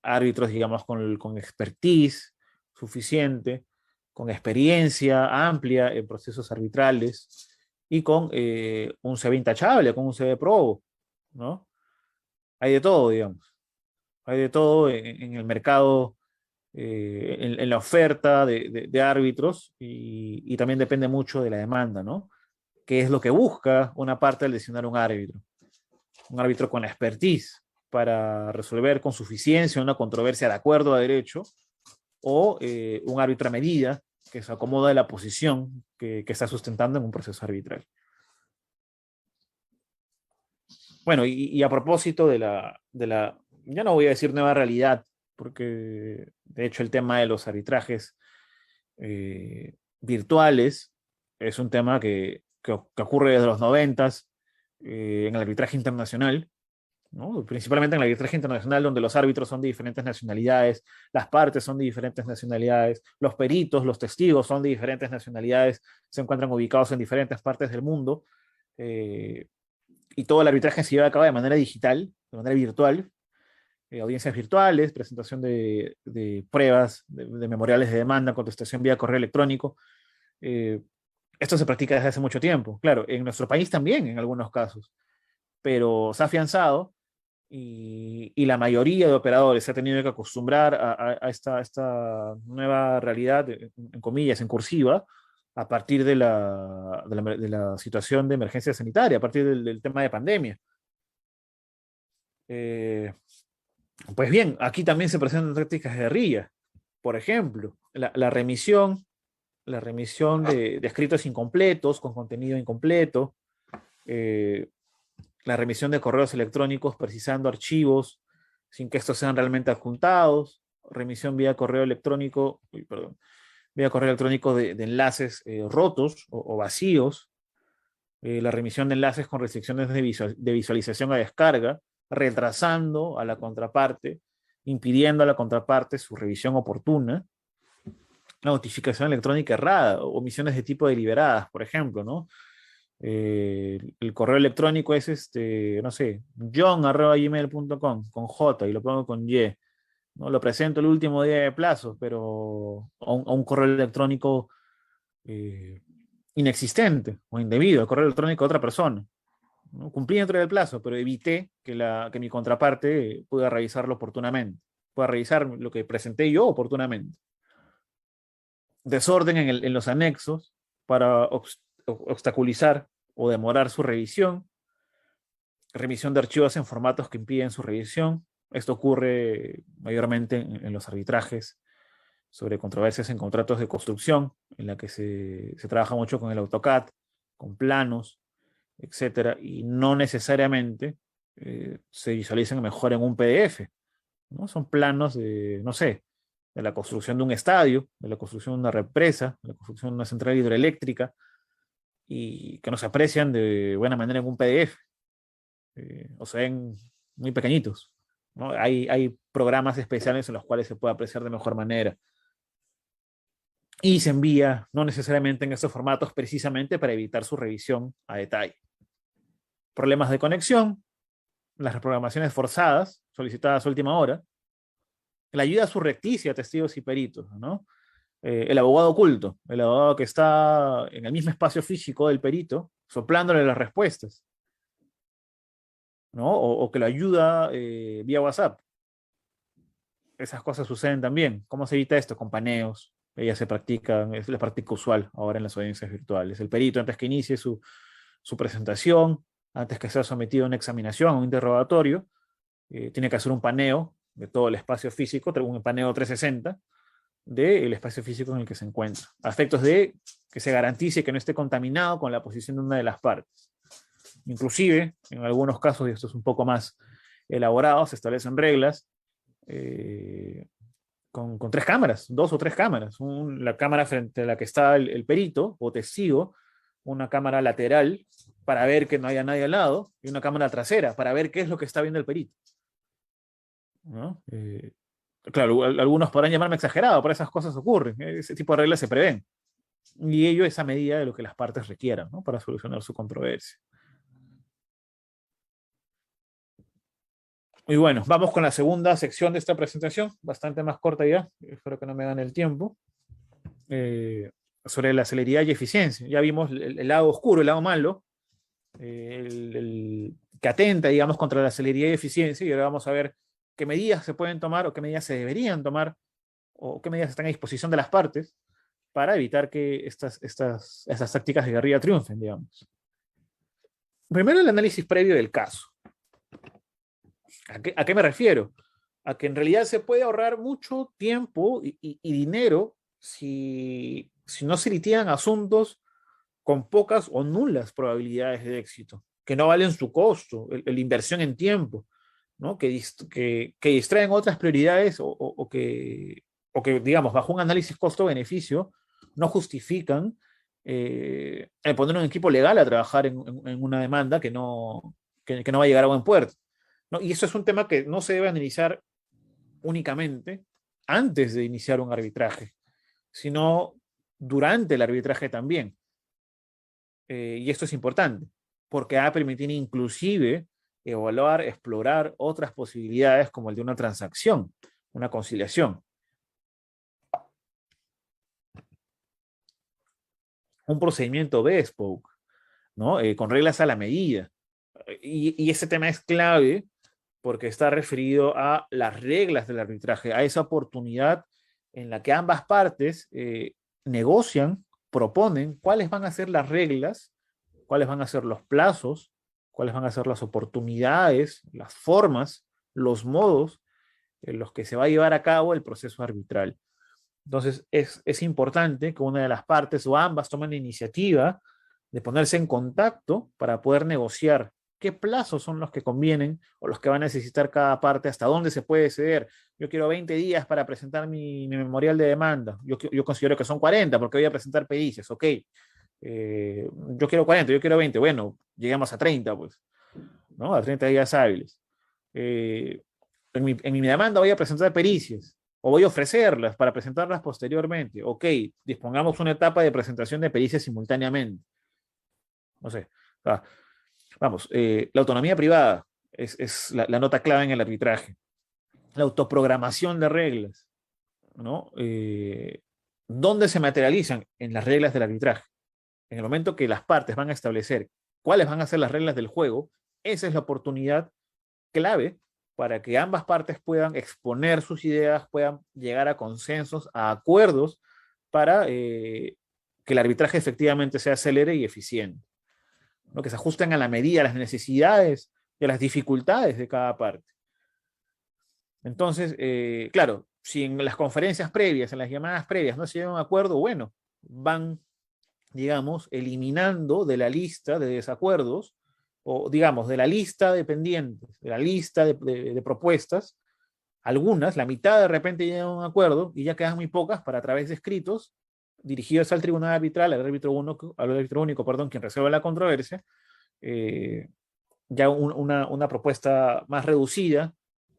B: árbitros, digamos, con expertise suficiente, con experiencia amplia en procesos arbitrales y con un CV intachable, con un CV probo, ¿no? Hay de todo, digamos. Hay de todo en el mercado, en la oferta de árbitros y también depende mucho de la demanda, ¿no? ¿Qué es lo que busca una parte al designar un árbitro? Un árbitro con expertise para resolver con suficiencia una controversia de acuerdo a derecho o un árbitro a medida que se acomoda de la posición que está sustentando en un proceso arbitral. Bueno, y a propósito ya no voy a decir nueva realidad, porque de hecho el tema de los arbitrajes virtuales es un tema que ocurre desde los noventas en el arbitraje internacional, ¿no? Principalmente en el arbitraje internacional, donde los árbitros son de diferentes nacionalidades, las partes son de diferentes nacionalidades, los peritos, los testigos son de diferentes nacionalidades, se encuentran ubicados en diferentes partes del mundo, eh, y todo el arbitraje se lleva a cabo de manera digital, de manera virtual, audiencias virtuales, presentación de pruebas, de memoriales de demanda, contestación vía correo electrónico. Eh, esto se practica desde hace mucho tiempo, claro, en nuestro país también en algunos casos, pero se ha afianzado y la mayoría de operadores se ha tenido que acostumbrar a esta nueva realidad, en comillas, en cursiva, a partir de la situación de emergencia sanitaria, a partir del tema de pandemia. Eh, pues bien, aquí también se presentan tácticas de guerrilla. Por ejemplo, la remisión de escritos incompletos, con contenido incompleto, eh, la remisión de correos electrónicos precisando archivos sin que estos sean realmente adjuntados, remisión vía correo electrónico, perdón, vía correo electrónico de enlaces rotos o vacíos, la remisión de enlaces con restricciones de visualización a descarga, retrasando a la contraparte, impidiendo a la contraparte su revisión oportuna, la notificación electrónica errada, omisiones de tipo deliberadas, por ejemplo, ¿no? El correo electrónico es no sé, john@gmail.com con J y lo pongo con Y. ¿No? Lo presento el último día de plazo, pero a un correo electrónico inexistente o indebido, el correo electrónico de otra persona. ¿no? Cumplí dentro del plazo, pero evité que mi contraparte pueda revisarlo oportunamente, pueda revisar lo que presenté yo oportunamente. Desorden en los anexos para obstaculizar o demorar su revisión, remisión de archivos en formatos que impiden su revisión. Esto ocurre mayormente en los arbitrajes sobre controversias en contratos de construcción, en la que se trabaja mucho con el AutoCAD, con planos, etcétera, y no necesariamente se visualizan mejor en un PDF, ¿no? Son planos de, no sé, de la construcción de un estadio, de la construcción de una represa, de la construcción de una central hidroeléctrica, y que no se aprecian de buena manera en un PDF, o se ven muy pequeñitos, ¿no? Hay programas especiales en los cuales se puede apreciar de mejor manera. Y se envía, no necesariamente en estos formatos, precisamente para evitar su revisión a detalle. Problemas de conexión, las reprogramaciones forzadas, solicitadas a última hora, la ayuda surrecticia a testigos y peritos, ¿no? El abogado oculto, el abogado que está en el mismo espacio físico del perito, soplándole las respuestas, ¿no? O que lo ayuda vía WhatsApp. Esas cosas suceden también. ¿Cómo se evita esto? Con paneos. Ellas se practican, es la práctica usual ahora en las audiencias virtuales. El perito, antes que inicie su presentación, antes que sea sometido a una examinación, a un interrogatorio, tiene que hacer un paneo de todo el espacio físico, un paneo 360 del espacio físico en el que se encuentra, a efectos de que se garantice que no esté contaminado con la posición de una de las partes. Inclusive, en algunos casos, y esto es un poco más elaborado, se establecen reglas con tres cámaras, dos o tres cámaras. La cámara frente a la que está el perito o testigo, una cámara lateral para ver que no haya nadie al lado, y una cámara trasera para ver qué es lo que está viendo el perito, ¿no? Claro, algunos podrán llamarme exagerado, pero esas cosas ocurren. Ese tipo de reglas se prevén. Y ello es a medida de lo que las partes requieran, ¿no? Para solucionar su controversia. Y bueno, vamos con la segunda sección de esta presentación, bastante más corta ya, espero que no me gane el tiempo, sobre la celeridad y eficiencia. Ya vimos el lado oscuro, el lado malo, que atenta, digamos, contra la celeridad y eficiencia, y ahora vamos a ver qué medidas se pueden tomar o qué medidas se deberían tomar o qué medidas están a disposición de las partes para evitar que estas tácticas de guerrilla triunfen, digamos. Primero, el análisis previo del caso. ¿A qué me refiero? A que en realidad se puede ahorrar mucho tiempo y dinero si no se litigan asuntos con pocas o nulas probabilidades de éxito, que no valen su costo, la inversión en tiempo, ¿no? Que distraen otras prioridades o que, digamos, bajo un análisis costo-beneficio, no justifican el poner un equipo legal a trabajar en una demanda que no va a llegar a buen puerto, ¿no? Y eso es un tema que no se debe analizar únicamente antes de iniciar un arbitraje, sino durante el arbitraje también. Y esto es importante, porque va a permitir inclusive evaluar, explorar otras posibilidades como el de una transacción, una conciliación. Un procedimiento bespoke, ¿no? Con reglas a la medida. Y ese tema es clave porque está referido a las reglas del arbitraje, a esa oportunidad en la que ambas partes negocian, proponen cuáles van a ser las reglas, cuáles van a ser los plazos, cuáles van a ser las oportunidades, las formas, los modos en los que se va a llevar a cabo el proceso arbitral. Entonces, es importante que una de las partes o ambas tomen la iniciativa de ponerse en contacto para poder negociar qué plazos son los que convienen o los que va a necesitar cada parte, hasta dónde se puede ceder. Yo quiero 20 días para presentar mi memorial de demanda. Yo considero que son 40 porque voy a presentar pericias. Ok, yo quiero 40, yo quiero 20. Bueno, llegamos a 30, pues, ¿no? A 30 días hábiles. En mi demanda voy a presentar pericias o voy a ofrecerlas para presentarlas posteriormente. Ok, dispongamos una etapa de presentación de pericias simultáneamente. No sé. Vamos, la autonomía privada es la nota clave en el arbitraje. La autoprogramación de reglas, ¿no? ¿Dónde se materializan? En las reglas del arbitraje. En el momento que las partes van a establecer cuáles van a ser las reglas del juego, esa es la oportunidad clave para que ambas partes puedan exponer sus ideas, puedan llegar a consensos, a acuerdos, para que el arbitraje efectivamente sea célere y eficiente, ¿no? Que se ajusten a la medida, a las necesidades y a las dificultades de cada parte. Entonces, claro, si en las conferencias previas, en las llamadas previas, no se llega a un acuerdo, bueno, van, digamos, eliminando de la lista de desacuerdos, o digamos, de la lista de pendientes, de la lista de propuestas, algunas, la mitad de repente llegan a un acuerdo y ya quedan muy pocas para a través de escritos dirigidos al tribunal arbitral, al árbitro único, perdón, quien resuelve la controversia, eh, ya una propuesta más reducida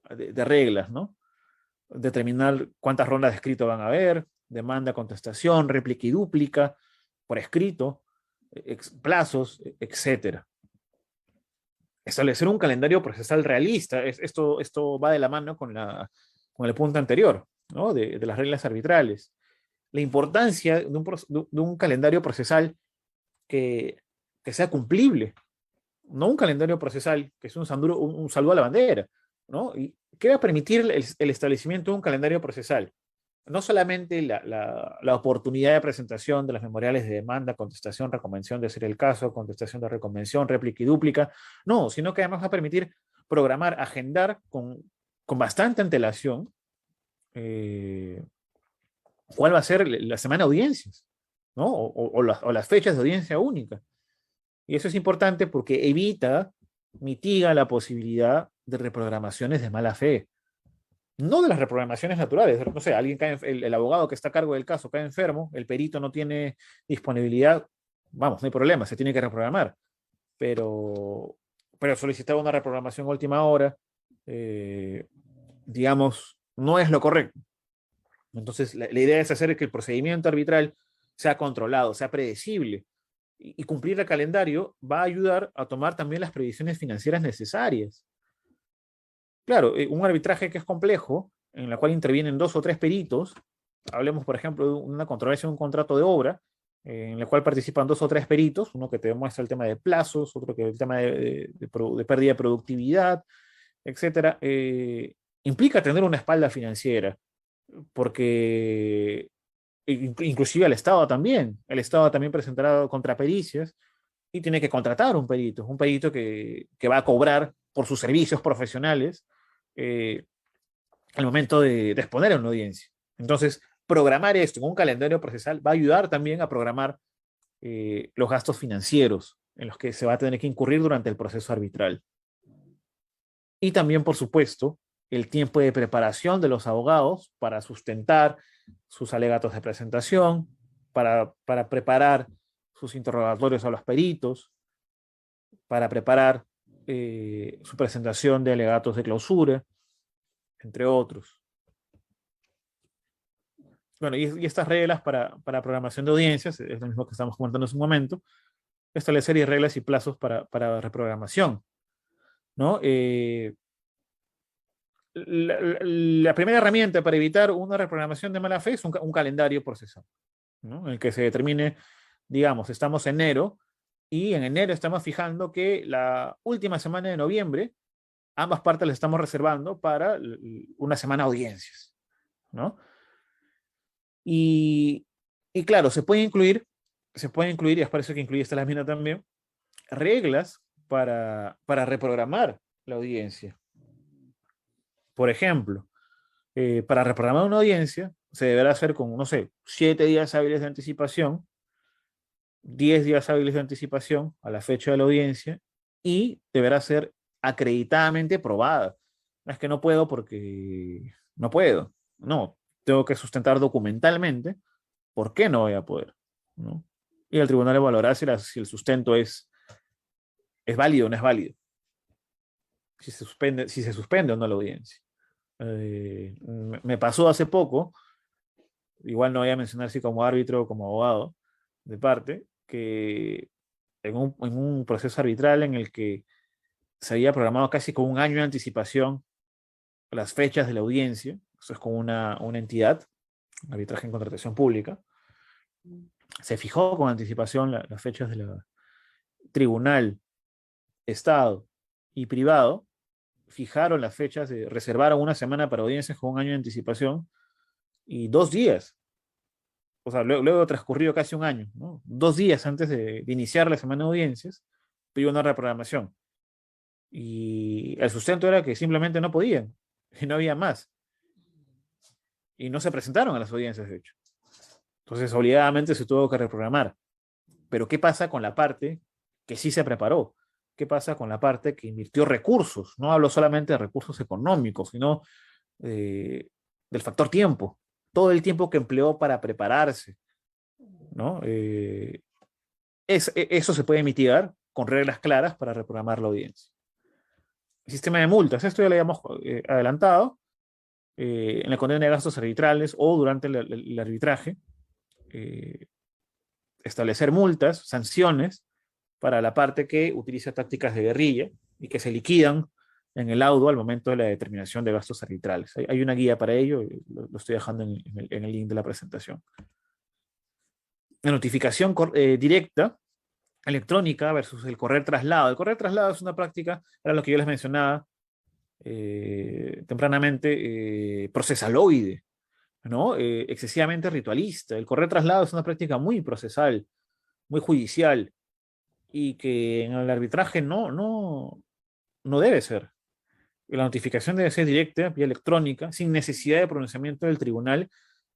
B: de reglas, ¿no? Determinar cuántas rondas de escrito van a haber, demanda, contestación, réplica y dúplica, por escrito, plazos, etcétera. Establecer un calendario procesal realista, esto va de la mano con el punto anterior, ¿no? De las reglas arbitrales. La importancia de un calendario procesal que, que sea cumplible, no un calendario procesal que es un saludo a la bandera, ¿no? ¿Y qué va a permitir el establecimiento de un calendario procesal? No solamente la oportunidad de presentación de las memoriales de demanda, contestación, reconvención de ser el caso, contestación de reconvención, réplica y dúplica, no, sino que además va a permitir programar, agendar con bastante antelación cuál va a ser la semana de audiencias, ¿no? O las fechas de audiencia única. Y eso es importante porque mitiga la posibilidad de reprogramaciones de mala fe. No de las reprogramaciones naturales. No sé, alguien cae, el abogado que está a cargo del caso cae enfermo, el perito no tiene disponibilidad, vamos, no hay problema, se tiene que reprogramar. Pero, pero solicitar una reprogramación a última hora, digamos, no es lo correcto. Entonces, la idea es hacer que el procedimiento arbitral sea controlado, sea predecible, y cumplir el calendario va a ayudar a tomar también las previsiones financieras necesarias. Claro, un arbitraje que es complejo, en la cual intervienen 2 o 3 peritos, hablemos, por ejemplo, de una controversia de un contrato de obra, en la cual participan 2 o 3 peritos, uno que te demuestra el tema de plazos, otro que el tema de pérdida de productividad, etcétera, implica tener una espalda financiera, porque inclusive el Estado también presentará contrapericias y tiene que contratar un perito que va a cobrar por sus servicios profesionales eh, al momento de exponer a una audiencia. Entonces, programar esto en un calendario procesal va a ayudar también a programar los gastos financieros en los que se va a tener que incurrir durante el proceso arbitral. Y también, por supuesto, el tiempo de preparación de los abogados para sustentar sus alegatos de presentación, para preparar sus interrogatorios a los peritos, para preparar su presentación de alegatos de clausura, entre otros. Bueno, y estas reglas para programación de audiencias, es lo mismo que estamos comentando en su momento, establecer reglas y plazos para reprogramación, ¿no? La primera herramienta para evitar una reprogramación de mala fe es un calendario procesal, ¿no? En el que se determine, digamos, estamos en enero y en enero estamos fijando que la última semana de noviembre ambas partes las estamos reservando para una semana de audiencias, ¿no? Y, y claro, se puede incluir, y es por eso que incluye esta lámina también, reglas para reprogramar la audiencia. Por ejemplo, para reprogramar una audiencia se deberá hacer con, no sé, 7 días hábiles de anticipación, 10 días hábiles de anticipación a la fecha de la audiencia y deberá ser acreditadamente probada. No es que no puedo porque no puedo. No, tengo que sustentar documentalmente por qué no voy a poder, ¿no? Y el tribunal evaluará si el sustento es válido o no es válido, si se suspende o no la audiencia. Me pasó hace poco, igual no voy a mencionar si como árbitro o como abogado de parte, que en un proceso arbitral en el que se había programado casi con un año de anticipación las fechas de la audiencia, eso es con una entidad, arbitraje en contratación pública, se fijó con anticipación las fechas tribunal, Estado y privado fijaron las fechas, reservaron una semana para audiencias con un año de anticipación y 2 días, o sea, luego transcurrido casi un año, ¿no? 2 días antes de iniciar la semana de audiencias, pidió una reprogramación. Y el sustento era que simplemente no podían, y no había más. Y no se presentaron a las audiencias, de hecho. Entonces, obligadamente se tuvo que reprogramar. Pero, ¿qué pasa con la parte que sí se preparó? ¿Qué pasa con la parte que invirtió recursos? No hablo solamente de recursos económicos, sino del factor tiempo. Todo el tiempo que empleó para prepararse, ¿no? Eso se puede mitigar con reglas claras para reprogramar la audiencia. El sistema de multas, esto ya lo habíamos adelantado, en la condena de gastos arbitrales o durante el arbitraje, eh, establecer multas, sanciones para la parte que utiliza tácticas de guerrilla y que se liquidan en el laudo al momento de la determinación de gastos arbitrales. Hay una guía para ello, lo estoy dejando en el link de la presentación. La notificación directa, electrónica versus el correr traslado. El correr traslado es una práctica, era lo que yo les mencionaba tempranamente, procesaloide, ¿no? Excesivamente ritualista. El correr traslado es una práctica muy procesal, muy judicial, y que en el arbitraje no debe ser. La notificación debe ser directa, vía electrónica, sin necesidad de pronunciamiento del tribunal,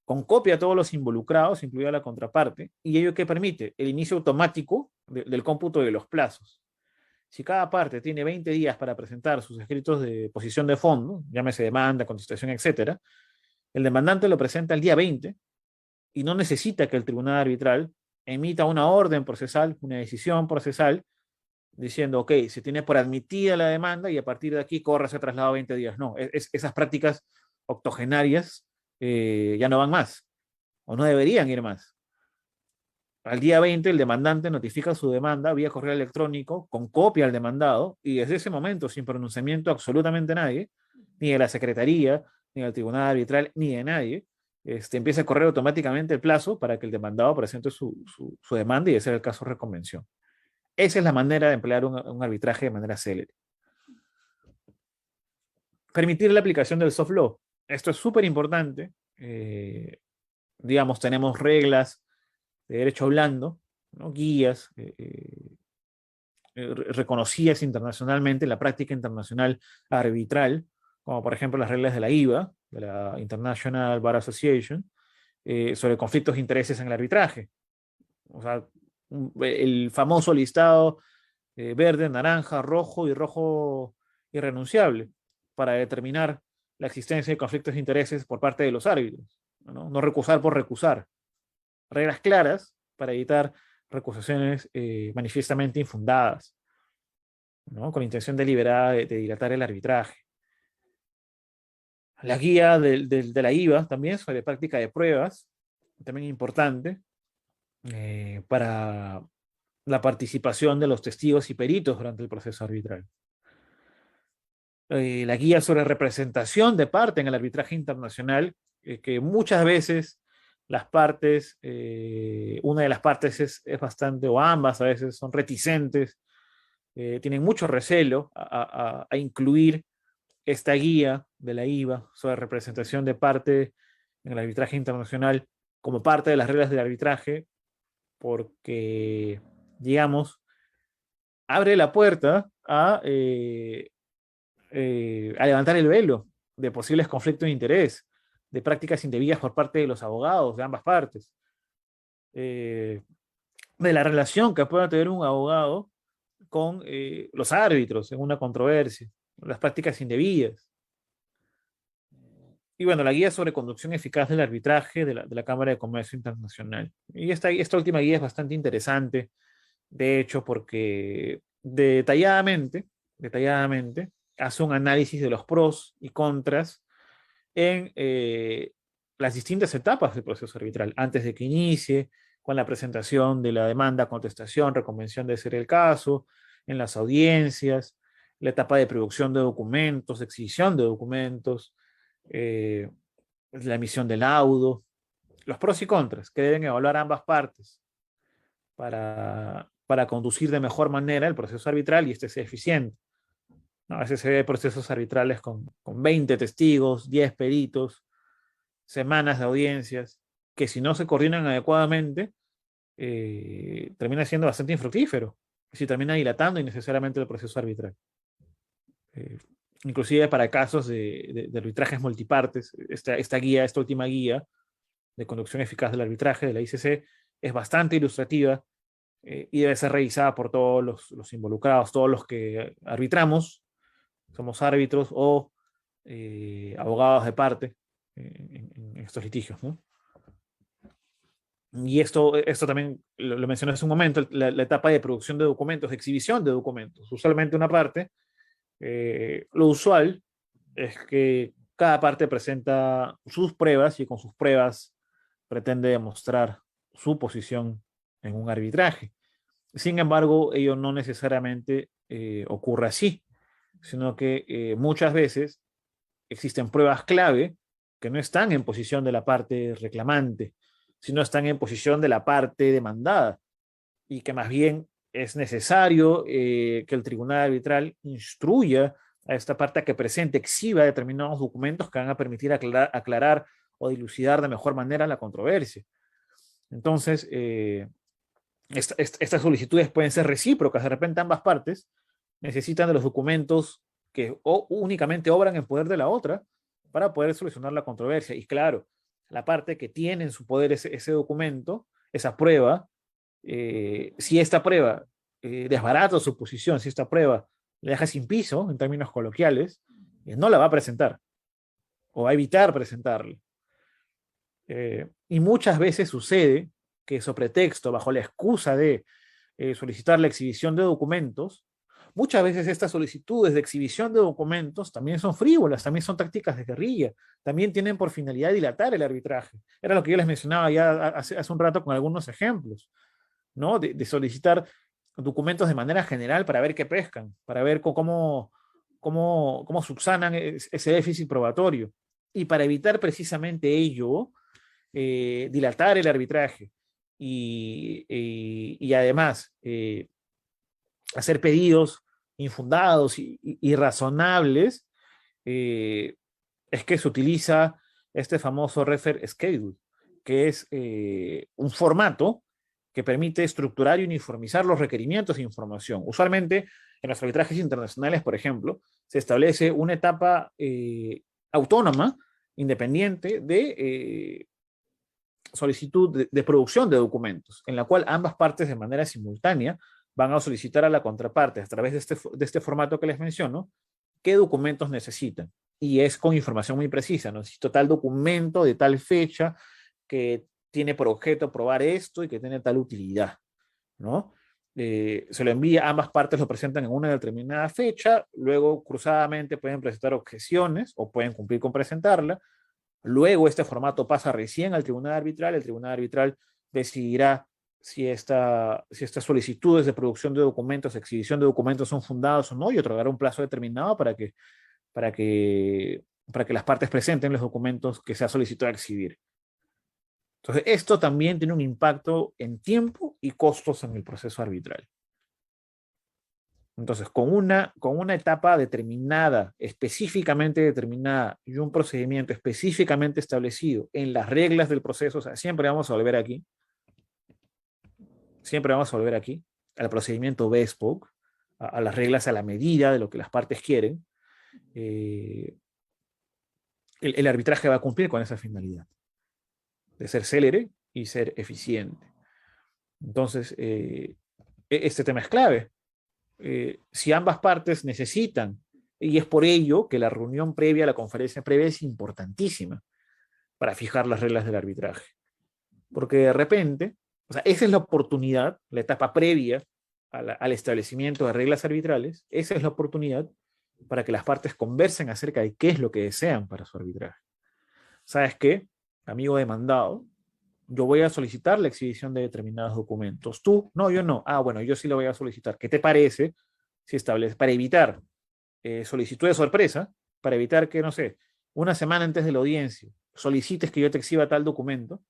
B: con copia a todos los involucrados, incluida la contraparte, y ello que permite el inicio automático del cómputo de los plazos. Si cada parte tiene 20 días para presentar sus escritos de posición de fondo, llámese demanda, contestación, etc., el demandante lo presenta el día 20 y no necesita que el tribunal arbitral emita una orden procesal, una decisión procesal, diciendo, ok, se tiene por admitida la demanda y a partir de aquí corre ese traslado 20 días. No, esas prácticas octogenarias ya no van más, o no deberían ir más. Al día 20 el demandante notifica su demanda vía correo electrónico con copia al demandado y desde ese momento, sin pronunciamiento absolutamente nadie, ni de la Secretaría, ni del Tribunal Arbitral, ni de nadie, empieza a correr automáticamente el plazo para que el demandado presente su demanda y ese es el caso de reconvención. Esa es la manera de emplear un arbitraje de manera célere. Permitir la aplicación del soft law. Esto es súper importante. Digamos, tenemos reglas de derecho blando, ¿no? Guías reconocidas internacionalmente, la práctica internacional arbitral, como por ejemplo las reglas de la IVA, de la International Bar Association, sobre conflictos de intereses en el arbitraje. O sea, el famoso listado verde, naranja, rojo y rojo irrenunciable para determinar la existencia de conflictos de intereses por parte de los árbitros. No recusar por recusar. Reglas claras para evitar recusaciones manifiestamente infundadas, ¿no? Con la intención deliberada de dilatar el arbitraje. La guía de la IVA también sobre práctica de pruebas, también importante, para la participación de los testigos y peritos durante el proceso arbitral. La guía sobre representación de parte en el arbitraje internacional, que muchas veces las partes, una de las partes es bastante, o ambas a veces son reticentes, tienen mucho recelo a incluir esta guía de la IVA sobre representación de parte en el arbitraje internacional como parte de las reglas del arbitraje, porque, digamos, abre la puerta a levantar el velo de posibles conflictos de interés, de prácticas indebidas por parte de los abogados de ambas partes, de la relación que pueda tener un abogado con los árbitros en una controversia, las prácticas indebidas. Y bueno, la guía sobre conducción eficaz del arbitraje de la Cámara de Comercio Internacional. Y esta última guía es bastante interesante, de hecho, porque detalladamente hace un análisis de los pros y contras en las distintas etapas del proceso arbitral, antes de que inicie, con la presentación de la demanda, contestación, reconvención de ser el caso, en las audiencias, la etapa de producción de documentos, exhibición de documentos, la emisión del laudo, los pros y contras que deben evaluar ambas partes para para conducir de mejor manera el proceso arbitral y este sea eficiente. ¿No? A veces se ve procesos arbitrales con 20 testigos, 10 peritos, semanas de audiencias, que si no se coordinan adecuadamente, termina siendo bastante infructífero. Si termina dilatando innecesariamente el proceso arbitral. Eh, Inclusive para casos de arbitrajes multipartes, esta última guía de conducción eficaz del arbitraje de la ICC es bastante ilustrativa y debe ser revisada por todos los involucrados, todos los que arbitramos, somos árbitros o abogados de parte en estos litigios, ¿no? Y esto también lo mencioné hace un momento, la etapa de producción de documentos, de exhibición de documentos. Usualmente una parte, lo usual es que cada parte presenta sus pruebas y con sus pruebas pretende demostrar su posición en un arbitraje. Sin embargo, ello no necesariamente ocurre así, sino que muchas veces existen pruebas clave que no están en posición de la parte reclamante, sino están en posición de la parte demandada, y que más bien es necesario que el tribunal arbitral instruya a esta parte a que presente, exhiba determinados documentos que van a permitir aclarar o dilucidar de mejor manera la controversia. Entonces, estas solicitudes pueden ser recíprocas. De repente ambas partes necesitan de los documentos que únicamente obran en poder de la otra para poder solucionar la controversia. Y claro, la parte que tiene en su poder ese documento, esa prueba, si esta prueba desbarata su posición, si esta prueba le deja sin piso, en términos coloquiales, no la va a presentar o va a evitar presentarla. Y muchas veces sucede que sobre texto, bajo la excusa de solicitar la exhibición de documentos, muchas veces estas solicitudes de exhibición de documentos también son frívolas, también son tácticas de guerrilla, también tienen por finalidad dilatar el arbitraje. Era lo que yo les mencionaba ya hace un rato con algunos ejemplos, ¿no? De solicitar documentos de manera general para ver qué pescan, para ver cómo subsanan ese déficit probatorio. Y para evitar precisamente ello, dilatar el arbitraje y además hacer pedidos infundados y razonables, es que se utiliza este famoso refer schedule, que es un formato que permite estructurar y uniformizar los requerimientos de información. Usualmente, en los arbitrajes internacionales, por ejemplo, se establece una etapa autónoma, independiente, de solicitud de producción de documentos, en la cual ambas partes de manera simultánea van a solicitar a la contraparte, a través de este formato que les menciono, qué documentos necesitan. Y es con información muy precisa. Necesito tal documento de tal fecha que tiene por objeto probar esto y que tiene tal utilidad, ¿no? Se lo envía, ambas partes lo presentan en una determinada fecha, luego cruzadamente pueden presentar objeciones o pueden cumplir con presentarla. Luego este formato pasa recién al tribunal arbitral, el tribunal arbitral decidirá si estas solicitudes de producción de documentos, exhibición de documentos son fundadas o no, y otorgará un plazo determinado para que las partes presenten los documentos que se ha solicitado exhibir. Entonces, esto también tiene un impacto en tiempo y costos en el proceso arbitral. Entonces, con una etapa determinada, específicamente determinada, y un procedimiento específicamente establecido en las reglas del proceso, o sea, siempre vamos a volver aquí, al procedimiento bespoke, a las reglas a la medida de lo que las partes quieren, el arbitraje va a cumplir con esa finalidad, de ser célere y ser eficiente. Entonces, este tema es clave. Si ambas partes necesitan, y es por ello que la reunión previa, la conferencia previa es importantísima para fijar las reglas del arbitraje. Porque de repente, o sea, esa es la oportunidad, la etapa previa al establecimiento de reglas arbitrales, esa es la oportunidad para que las partes conversen acerca de qué es lo que desean para su arbitraje. ¿Sabes qué? Amigo demandado, yo voy a solicitar la exhibición de determinados documentos. Tú, no, yo no. Ah, bueno, yo sí lo voy a solicitar. ¿Qué te parece si establece, para evitar solicitud de sorpresa, para evitar que, no sé, una semana antes de la audiencia solicites que yo te exhiba tal documento?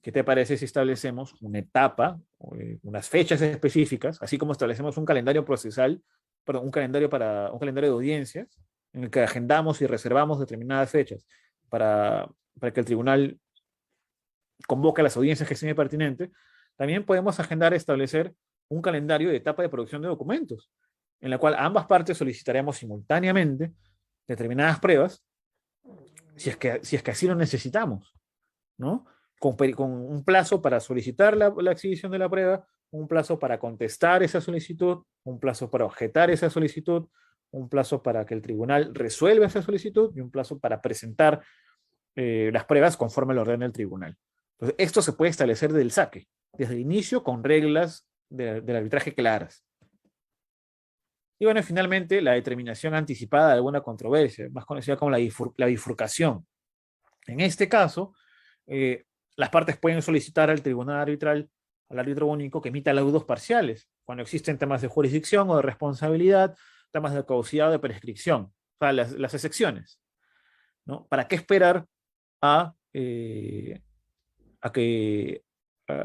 B: ¿qué te parece si establecemos una etapa, unas fechas específicas, así como establecemos un calendario procesal, perdón, un calendario de audiencias, en el que agendamos y reservamos determinadas fechas para, para que el tribunal convoque las audiencias que estime pertinente? También podemos agendar, establecer un calendario de etapa de producción de documentos, en la cual ambas partes solicitaremos simultáneamente determinadas pruebas, si es que así lo necesitamos, ¿no? Con un plazo para solicitar la exhibición de la prueba, un plazo para contestar esa solicitud, un plazo para objetar esa solicitud, un plazo para que el tribunal resuelva esa solicitud y un plazo para presentar las pruebas conforme lo ordena el tribunal. Entonces, esto se puede establecer desde el saque, desde el inicio, con reglas del arbitraje claras. Y bueno, finalmente, la determinación anticipada de alguna controversia, más conocida como la bifurcación. En este caso, eh, las partes pueden solicitar al tribunal arbitral, al árbitro único, que emita laudos parciales, cuando existen temas de jurisdicción o de responsabilidad, temas de caducidad o de prescripción, o sea, las excepciones, ¿no? ¿Para qué esperar a, a que,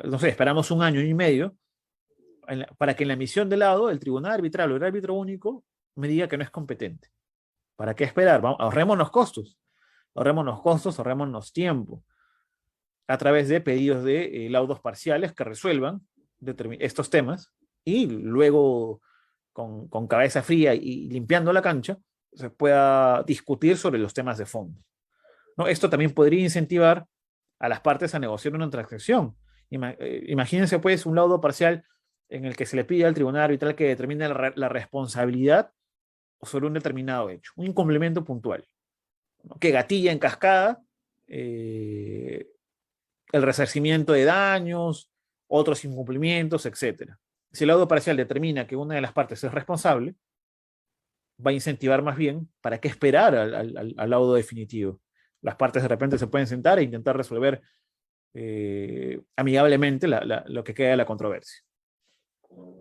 B: no sé, esperamos un año y medio para que en la emisión de laudo el tribunal arbitral o el árbitro único me diga que no es competente? ¿Para qué esperar? Ahorrémonos costos, ahorrémonos tiempo, a través de pedidos de laudos parciales que resuelvan estos temas, y luego, con cabeza fría y limpiando la cancha, se pueda discutir sobre los temas de fondo, ¿no? Esto también podría incentivar a las partes a negociar una transacción. Imagínense pues un laudo parcial en el que se le pide al tribunal arbitral que determine la responsabilidad sobre un determinado hecho, un incumplimiento puntual, ¿no? Que gatilla en cascada el resarcimiento de daños, otros incumplimientos, etcétera. Si el laudo parcial determina que una de las partes es responsable, va a incentivar más bien para qué esperar al laudo definitivo. Las partes de repente se pueden sentar e intentar resolver amigablemente lo que queda de la controversia.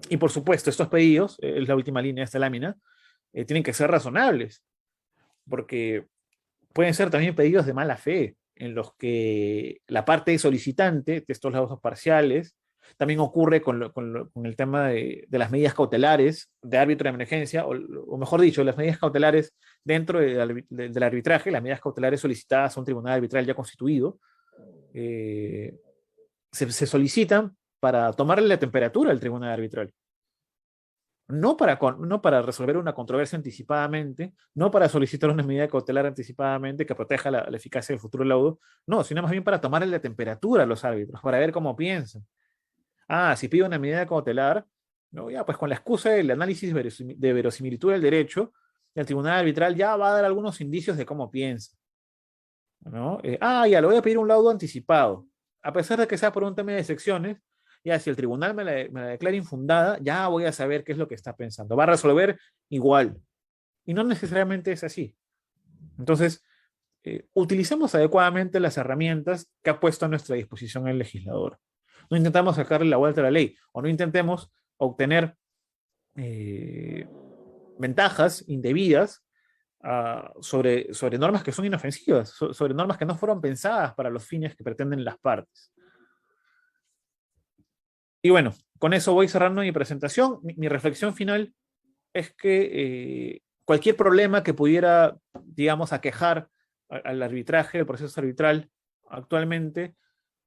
B: Y por supuesto, estos pedidos, es la última línea de esta lámina, tienen que ser razonables, porque pueden ser también pedidos de mala fe, en los que la parte solicitante de estos laudos parciales, también ocurre con el tema de las medidas cautelares de árbitro de emergencia, o mejor dicho, las medidas cautelares dentro del arbitraje, las medidas cautelares solicitadas a un tribunal arbitral ya constituido, se solicitan para tomarle la temperatura al tribunal arbitral. No para resolver una controversia anticipadamente, no para solicitar una medida cautelar anticipadamente que proteja la eficacia del futuro laudo, no, sino más bien para tomarle la temperatura a los árbitros, para ver cómo piensan. Si pido una medida cautelar, no, ya, pues con la excusa del análisis de verosimilitud del derecho, el tribunal arbitral ya va a dar algunos indicios de cómo piensa, ¿no? Ya, le voy a pedir un laudo anticipado. A pesar de que sea por un tema de secciones, ya si el tribunal me la declara infundada, ya voy a saber qué es lo que está pensando. Va a resolver igual. Y no necesariamente es así. Entonces, utilicemos adecuadamente las herramientas que ha puesto a nuestra disposición el legislador. No intentamos sacarle la vuelta a la ley, o no intentemos obtener ventajas indebidas sobre normas que son inofensivas, sobre normas que no fueron pensadas para los fines que pretenden las partes. Y bueno, con eso voy cerrando mi presentación. Mi reflexión final es que cualquier problema que pudiera, digamos, aquejar al arbitraje, el proceso arbitral actualmente,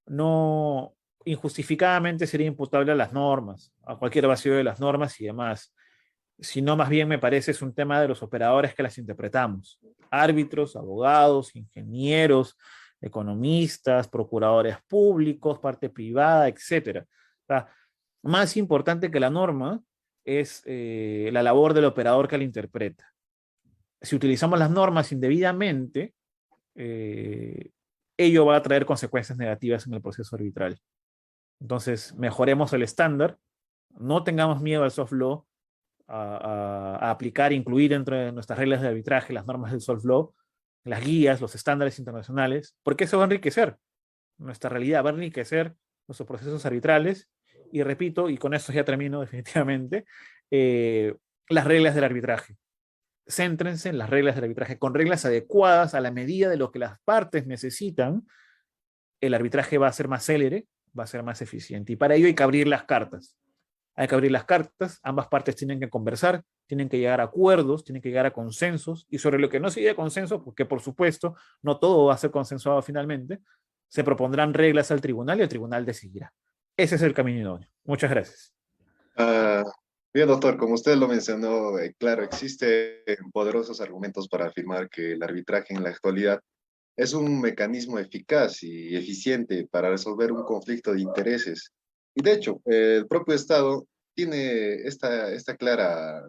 B: no injustificadamente sería imputable a las normas, a cualquier vacío de las normas y demás, sino más bien me parece es un tema de los operadores que las interpretamos: árbitros, abogados, ingenieros, economistas, procuradores públicos, parte privada, etcétera. O sea, más importante que la norma es la labor del operador que la interpreta. Si utilizamos las normas indebidamente, ello va a traer consecuencias negativas en el proceso arbitral. Entonces, mejoremos el estándar, no tengamos miedo al soft law, a aplicar, incluir dentro de nuestras reglas de arbitraje las normas del soft law, las guías, los estándares internacionales, porque eso va a enriquecer nuestra realidad, va a enriquecer nuestros procesos arbitrales. Y repito, y con esto ya termino definitivamente, las reglas del arbitraje. Céntrense en las reglas del arbitraje, con reglas adecuadas a la medida de lo que las partes necesitan, el arbitraje va a ser más célere, va a ser más eficiente. Y para ello hay que abrir las cartas. Hay que abrir las cartas, ambas partes tienen que conversar, tienen que llegar a acuerdos, tienen que llegar a consensos, y sobre lo que no se llegue a consenso, porque por supuesto no todo va a ser consensuado finalmente, se propondrán reglas al tribunal y el tribunal decidirá. Ese es el camino idóneo. Muchas gracias.
A: Ah, bien, doctor, como usted lo mencionó, claro, existen poderosos argumentos para afirmar que el arbitraje en la actualidad es un mecanismo eficaz y eficiente para resolver un conflicto de intereses. Y de hecho, el propio Estado tiene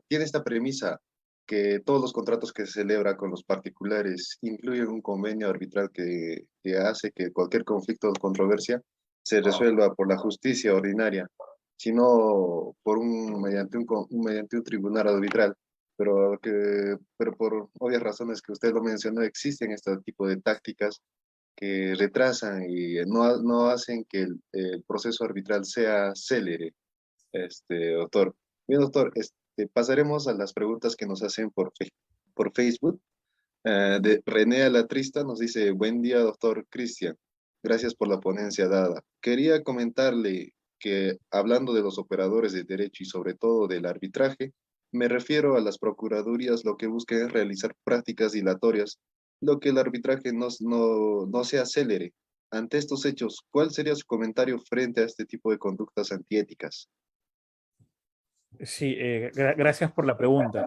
A: tiene esta premisa que todos los contratos que se celebra con los particulares incluyen un convenio arbitral que hace que cualquier conflicto o controversia se resuelva por la justicia ordinaria, sino mediante un tribunal arbitral. Pero por obvias razones que usted lo mencionó, existen este tipo de tácticas que retrasan y no hacen que el proceso arbitral sea célere, doctor. Bien, doctor, pasaremos a las preguntas que nos hacen por Facebook. De René Alatrista nos dice, buen día, doctor Cristian. Gracias por la ponencia dada. Quería comentarle que hablando de los operadores de derecho y sobre todo del arbitraje, me refiero a las procuradurías, lo que buscan es realizar prácticas dilatorias, lo que el arbitraje no sea célere. Ante estos hechos, ¿cuál sería su comentario frente a este tipo de conductas antiéticas?
B: Sí, gracias por la pregunta.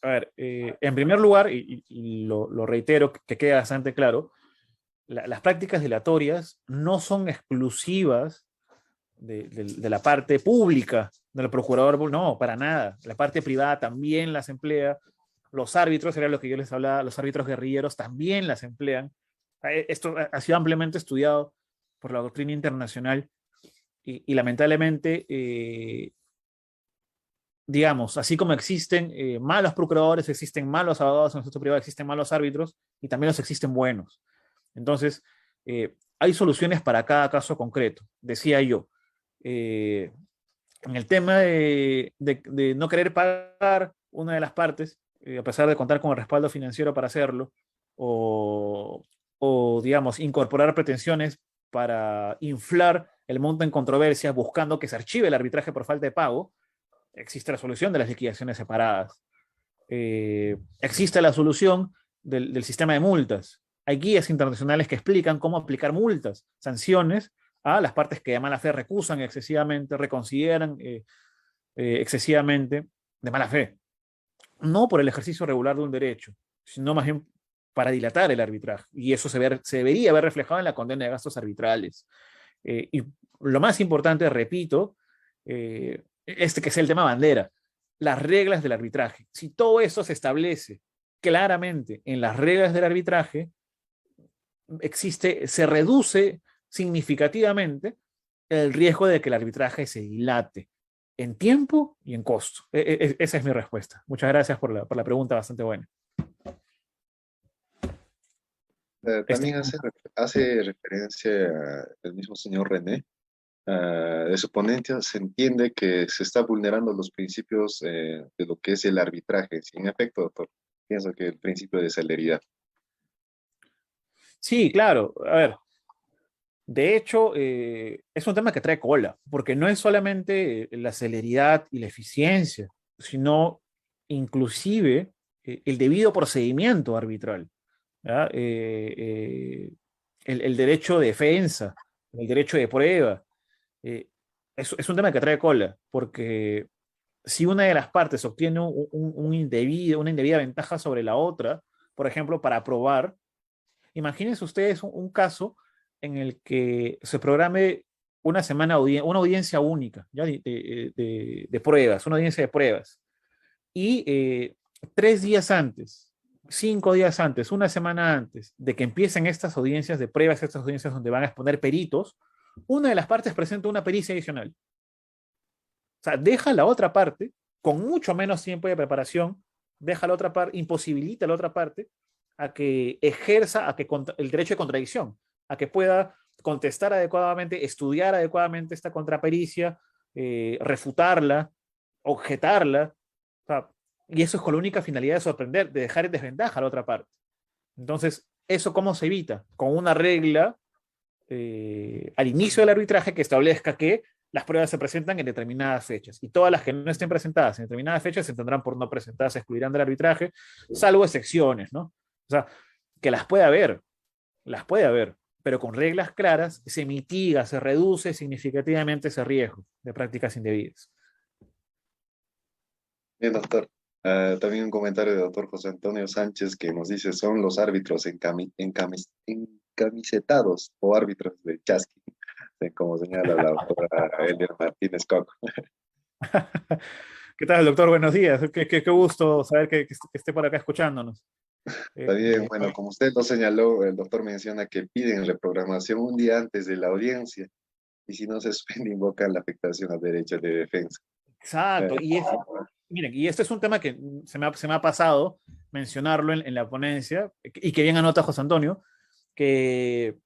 B: A ver, en primer lugar, y lo reitero, que quede bastante claro, las prácticas dilatorias no son exclusivas de la parte pública del procurador, no, para nada. La parte privada también las emplea. Los árbitros, era lo que yo les hablaba, los árbitros guerrilleros también las emplean. Esto ha sido ampliamente estudiado por la doctrina internacional y lamentablemente, digamos, así como existen malos procuradores, existen malos abogados en el sector privado, existen malos árbitros y también los existen buenos. Entonces, hay soluciones para cada caso concreto. Decía yo, en el tema de no querer pagar una de las partes, a pesar de contar con el respaldo financiero para hacerlo, o, digamos, incorporar pretensiones para inflar el monto en controversia buscando que se archive el arbitraje por falta de pago, existe la solución de las liquidaciones separadas. Existe la solución del sistema de multas. Hay guías internacionales que explican cómo aplicar multas, sanciones a las partes que de mala fe recusan excesivamente, reconsideran excesivamente de mala fe. No por el ejercicio regular de un derecho, sino más bien para dilatar el arbitraje. Y eso se debería ver reflejado en la condena de gastos arbitrales. Y lo más importante, repito, que es el tema bandera, las reglas del arbitraje. Si todo eso se establece claramente en las reglas del arbitraje, se reduce significativamente el riesgo de que el arbitraje se dilate en tiempo y en costo. Esa es mi respuesta. Muchas gracias por la pregunta, bastante buena.
A: También hace referencia el mismo señor René. De su ponencia se entiende que se está vulnerando los principios de lo que es el arbitraje. Sí, en efecto, doctor, pienso que el principio de celeridad.
B: Sí, claro. A ver, de hecho, es un tema que trae cola, porque no es solamente la celeridad y la eficiencia, sino inclusive el debido procedimiento arbitral, ¿ya? El derecho de defensa, el derecho de prueba. eh, es un tema que trae cola, porque si una de las partes obtiene una indebida ventaja sobre la otra, por ejemplo, para probar, imagínense ustedes un caso en el que se programe una audiencia única, ¿ya? De pruebas, una audiencia de pruebas. Y 3 días antes, 5 días antes, una semana antes de que empiecen estas audiencias de pruebas, estas audiencias donde van a exponer peritos, una de las partes presenta una pericia adicional. O sea, deja la otra parte con mucho menos tiempo de preparación, deja la otra parte, imposibilita a la otra parte a que ejerza el derecho de contradicción, a que pueda contestar adecuadamente, estudiar adecuadamente esta contrapericia, refutarla, objetarla. O sea, y eso es con la única finalidad de sorprender, de dejar en desventaja a la otra parte. Entonces, ¿Eso cómo se evita? Con una regla al inicio del arbitraje que establezca que las pruebas se presentan en determinadas fechas y todas las que no estén presentadas en determinadas fechas se tendrán por no presentadas, se excluirán del arbitraje, salvo excepciones, ¿no? O sea, que las puede haber, pero con reglas claras se mitiga, se reduce significativamente ese riesgo de prácticas indebidas.
A: Bien, doctor. También un comentario del doctor José Antonio Sánchez que nos dice, son los árbitros encamisetados o árbitros de chasqui, como señala la doctora Elia Martínez Coco.
B: ¿Qué tal, doctor? Buenos días. Qué gusto saber que esté por acá escuchándonos.
A: Está bien,
B: Eh,
A: bueno, como usted lo señaló, el doctor menciona que piden reprogramación un día antes de la audiencia y si no se suspende invocan la afectación al derecho de defensa. Eh,
B: exacto. Miren, y este es un tema que se me ha pasado mencionarlo en la ponencia, y que bien anota José Antonio, que,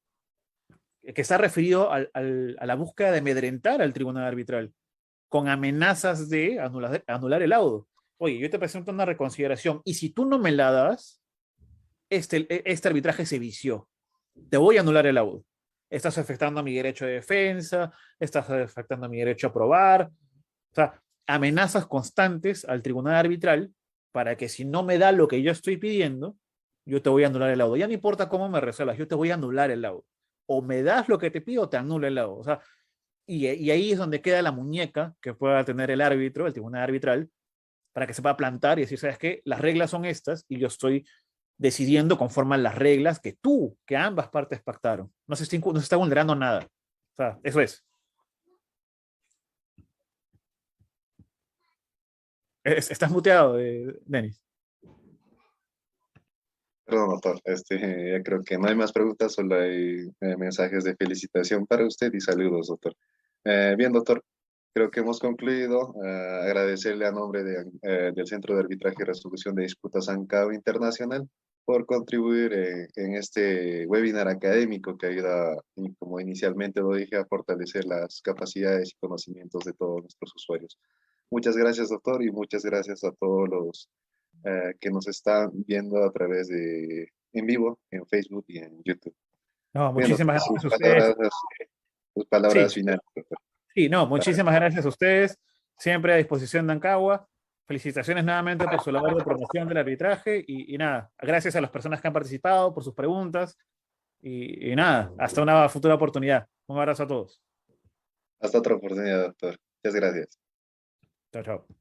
B: que está referido a la búsqueda de amedrentar al tribunal arbitral con amenazas de anular el laudo. Oye, yo te presento una reconsideración y si tú no me la das, este arbitraje se vició. Te voy a anular el laudo. Estás afectando a mi derecho de defensa, estás afectando a mi derecho a probar. O sea, amenazas constantes al tribunal arbitral para que si no me da lo que yo estoy pidiendo, yo te voy a anular el laudo. Ya no importa cómo me resuelvas, yo te voy a anular el laudo. O me das lo que te pido o te anulo el laudo. O sea, y ahí es donde queda la muñeca que pueda tener el árbitro, el tribunal arbitral, para que se pueda plantar y decir, ¿sabes qué? Las reglas son estas y yo estoy decidiendo conforme a las reglas que ambas partes pactaron. No se está vulnerando nada. O sea, eso es. Estás muteado, Denis.
A: Perdón, doctor, ya creo que no hay más preguntas, solo hay mensajes de felicitación para usted y saludos, doctor. Bien, doctor, creo que hemos concluido. Agradecerle a nombre del Centro de Arbitraje y Resolución de Disputas ANCAO Internacional por contribuir en este webinar académico que ayuda, y como inicialmente lo dije, a fortalecer las capacidades y conocimientos de todos nuestros usuarios. Muchas gracias, doctor, y muchas gracias a todos los que nos están viendo a través de en vivo en Facebook y en YouTube.
B: No,
A: Bien, doctor,
B: muchísimas gracias a ustedes.
A: sus
B: Sí,
A: palabras finales, doctor.
B: sí, no, muchísimas gracias a ustedes. Siempre a disposición de Ancagua. Felicitaciones nuevamente por su labor de promoción del arbitraje y nada, gracias a las personas que han participado por sus preguntas y nada, hasta una futura oportunidad. Un abrazo a todos.
A: Hasta otra oportunidad, doctor. Muchas gracias.
B: Chao, chao.